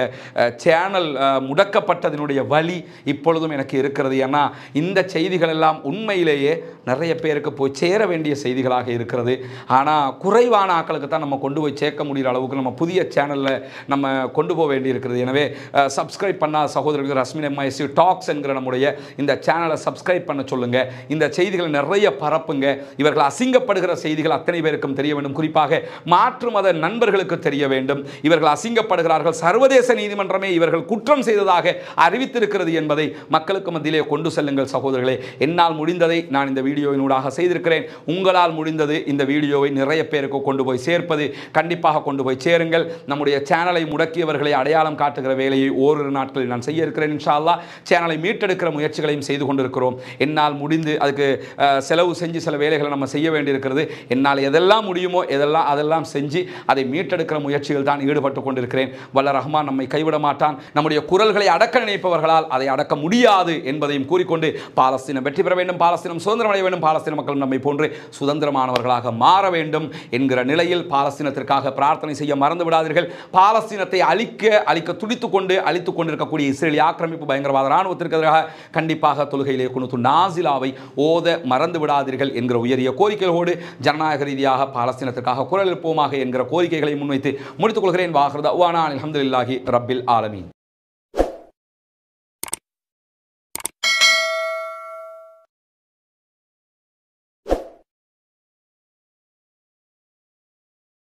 சேனல் முடக்கப்பட்டதனுடைய வழி இப்பொழுதும் எனக்கு இருக்கிறது. ஏன்னா இந்த செய்திகள் எல்லாம் உண்மையிலேயே நிறைய பேருக்கு போய் சேர வேண்டிய செய்திகளாக இருக்கிறது. ஆனால் குறைவான ஆட்களுக்கு தான் நம்ம கொண்டு போய் சேர்க்க முடிகிற அளவுக்கு நம்ம புதிய சேனலில் நம்ம கொண்டு போக வேண்டி இருக்கிறது. எனவே சப்ஸ்கிரைப் பண்ணால் சகோதரர்கள் ரஸ்மின் எம்ஐசி டாக்ஸ் என்கிற நம்முடைய இந்த சேனலை சப்ஸ்கிரைப் பண்ண சொல்லுங்கள். இந்த செய்திகளை நிறைய பரப்புங்க. இவர்கள் அசிங்கப்படுகிற செய்திகள் அத்தனை பேருக்கும் தெரிய வேண்டும். குறிப்பாக மாற்று மத நண்பர்களுக்கு தெரிய வேண்டும். இவர்கள் அசிங்கப்படுகிறார்கள், சர்வதேச நீதிமன்றமே இவர்கள் குற்றம் செய்ததாக அறிவித்திருக்கிறது என்பதை மக்களுக்கு மத்தியிலே கொண்டு செல்லுங்கள் சகோதரர்களே. என்னால் முடிந்ததை நான் இந்த வீடியோவினூடாக செய்திருக்கிறேன். உங்களால் முடிந்தது இந்த வீடியோவை நிறைய பேருக்கு கொண்டு போய் சேர்ப்பது. கண்டிப்பாக கொண்டு போய் சேருங்கள். நம்முடைய சேனலை முடக்கியவர்களை அடையாளம் காட்டுகிற வேலையை ஓரிரு நாட்களில் நான் செய்ய இருக்கிறேன். இன்ஷா அல்லாஹ் சேனலை மீட்டெடுக்கிற முயற்சிகளையும் செய்து கொண்டிருக்கிறோம். என்னால் முடிந்து அதுக்கு செலவு செஞ்சு சில வேலைகளை நம்ம செய்ய வேண்டியிருக்கிறது. என்னால் எதெல்லாம் முடியுமோ அதெல்லாம் செஞ்சு அதை மீட்டெடுக்கிற முயற்சிகள் தான் ஈடுபட்டு கொண்டிருக்கிறேன். வல்ல ரஹ்மான் நம்மை கைவிட மாட்டான். நம்முடைய குரல்களை அடக்க நினைப்பவர்களால் அதை அடக்க முடியாது என்பதையும் கூறிக்கொண்டு பாலஸ்தீனம் வெற்றி பெற வேண்டும், பாலஸ்தீனம் சுதந்திரம் அடைய வேண்டும், பாலஸ்தீன மக்கள் நம்மை போன்று சுதந்திரமானவர்களாக மாற வேண்டும் என்கிற நிலையில் பாலஸ்தீனத்திற்காக பிரார்த்தனை செய்ய மறந்து விடாதீர்கள். பாலஸ்தீனத்தை அழிக்க துடித்துக் கொண்டிருக்கக்கூடிய இஸ்ரேலிய ஆக்கிரமிப்பு பயங்கரவாத ராணுவத்திற்கு எதிராக கண்டிப்பாக தொழுகையிலே குனுத்து நாசிலாவை ஓத மறந்து விடாதீர்கள் என்கிற உயரிய கோரிக்கைகளோடு ஜனநாயக ரீதியாக பாலஸ்தீனத்திற்காக குரல் எழுப்புவோமாக என்கிற கோரிக்கைகளை முன்வைத்து முடித்துக் கொள்கிறேன். வாஹிர் தஅவானா அல்ஹம்துலில்லாஹி ரப்பில் ஆலமீன்.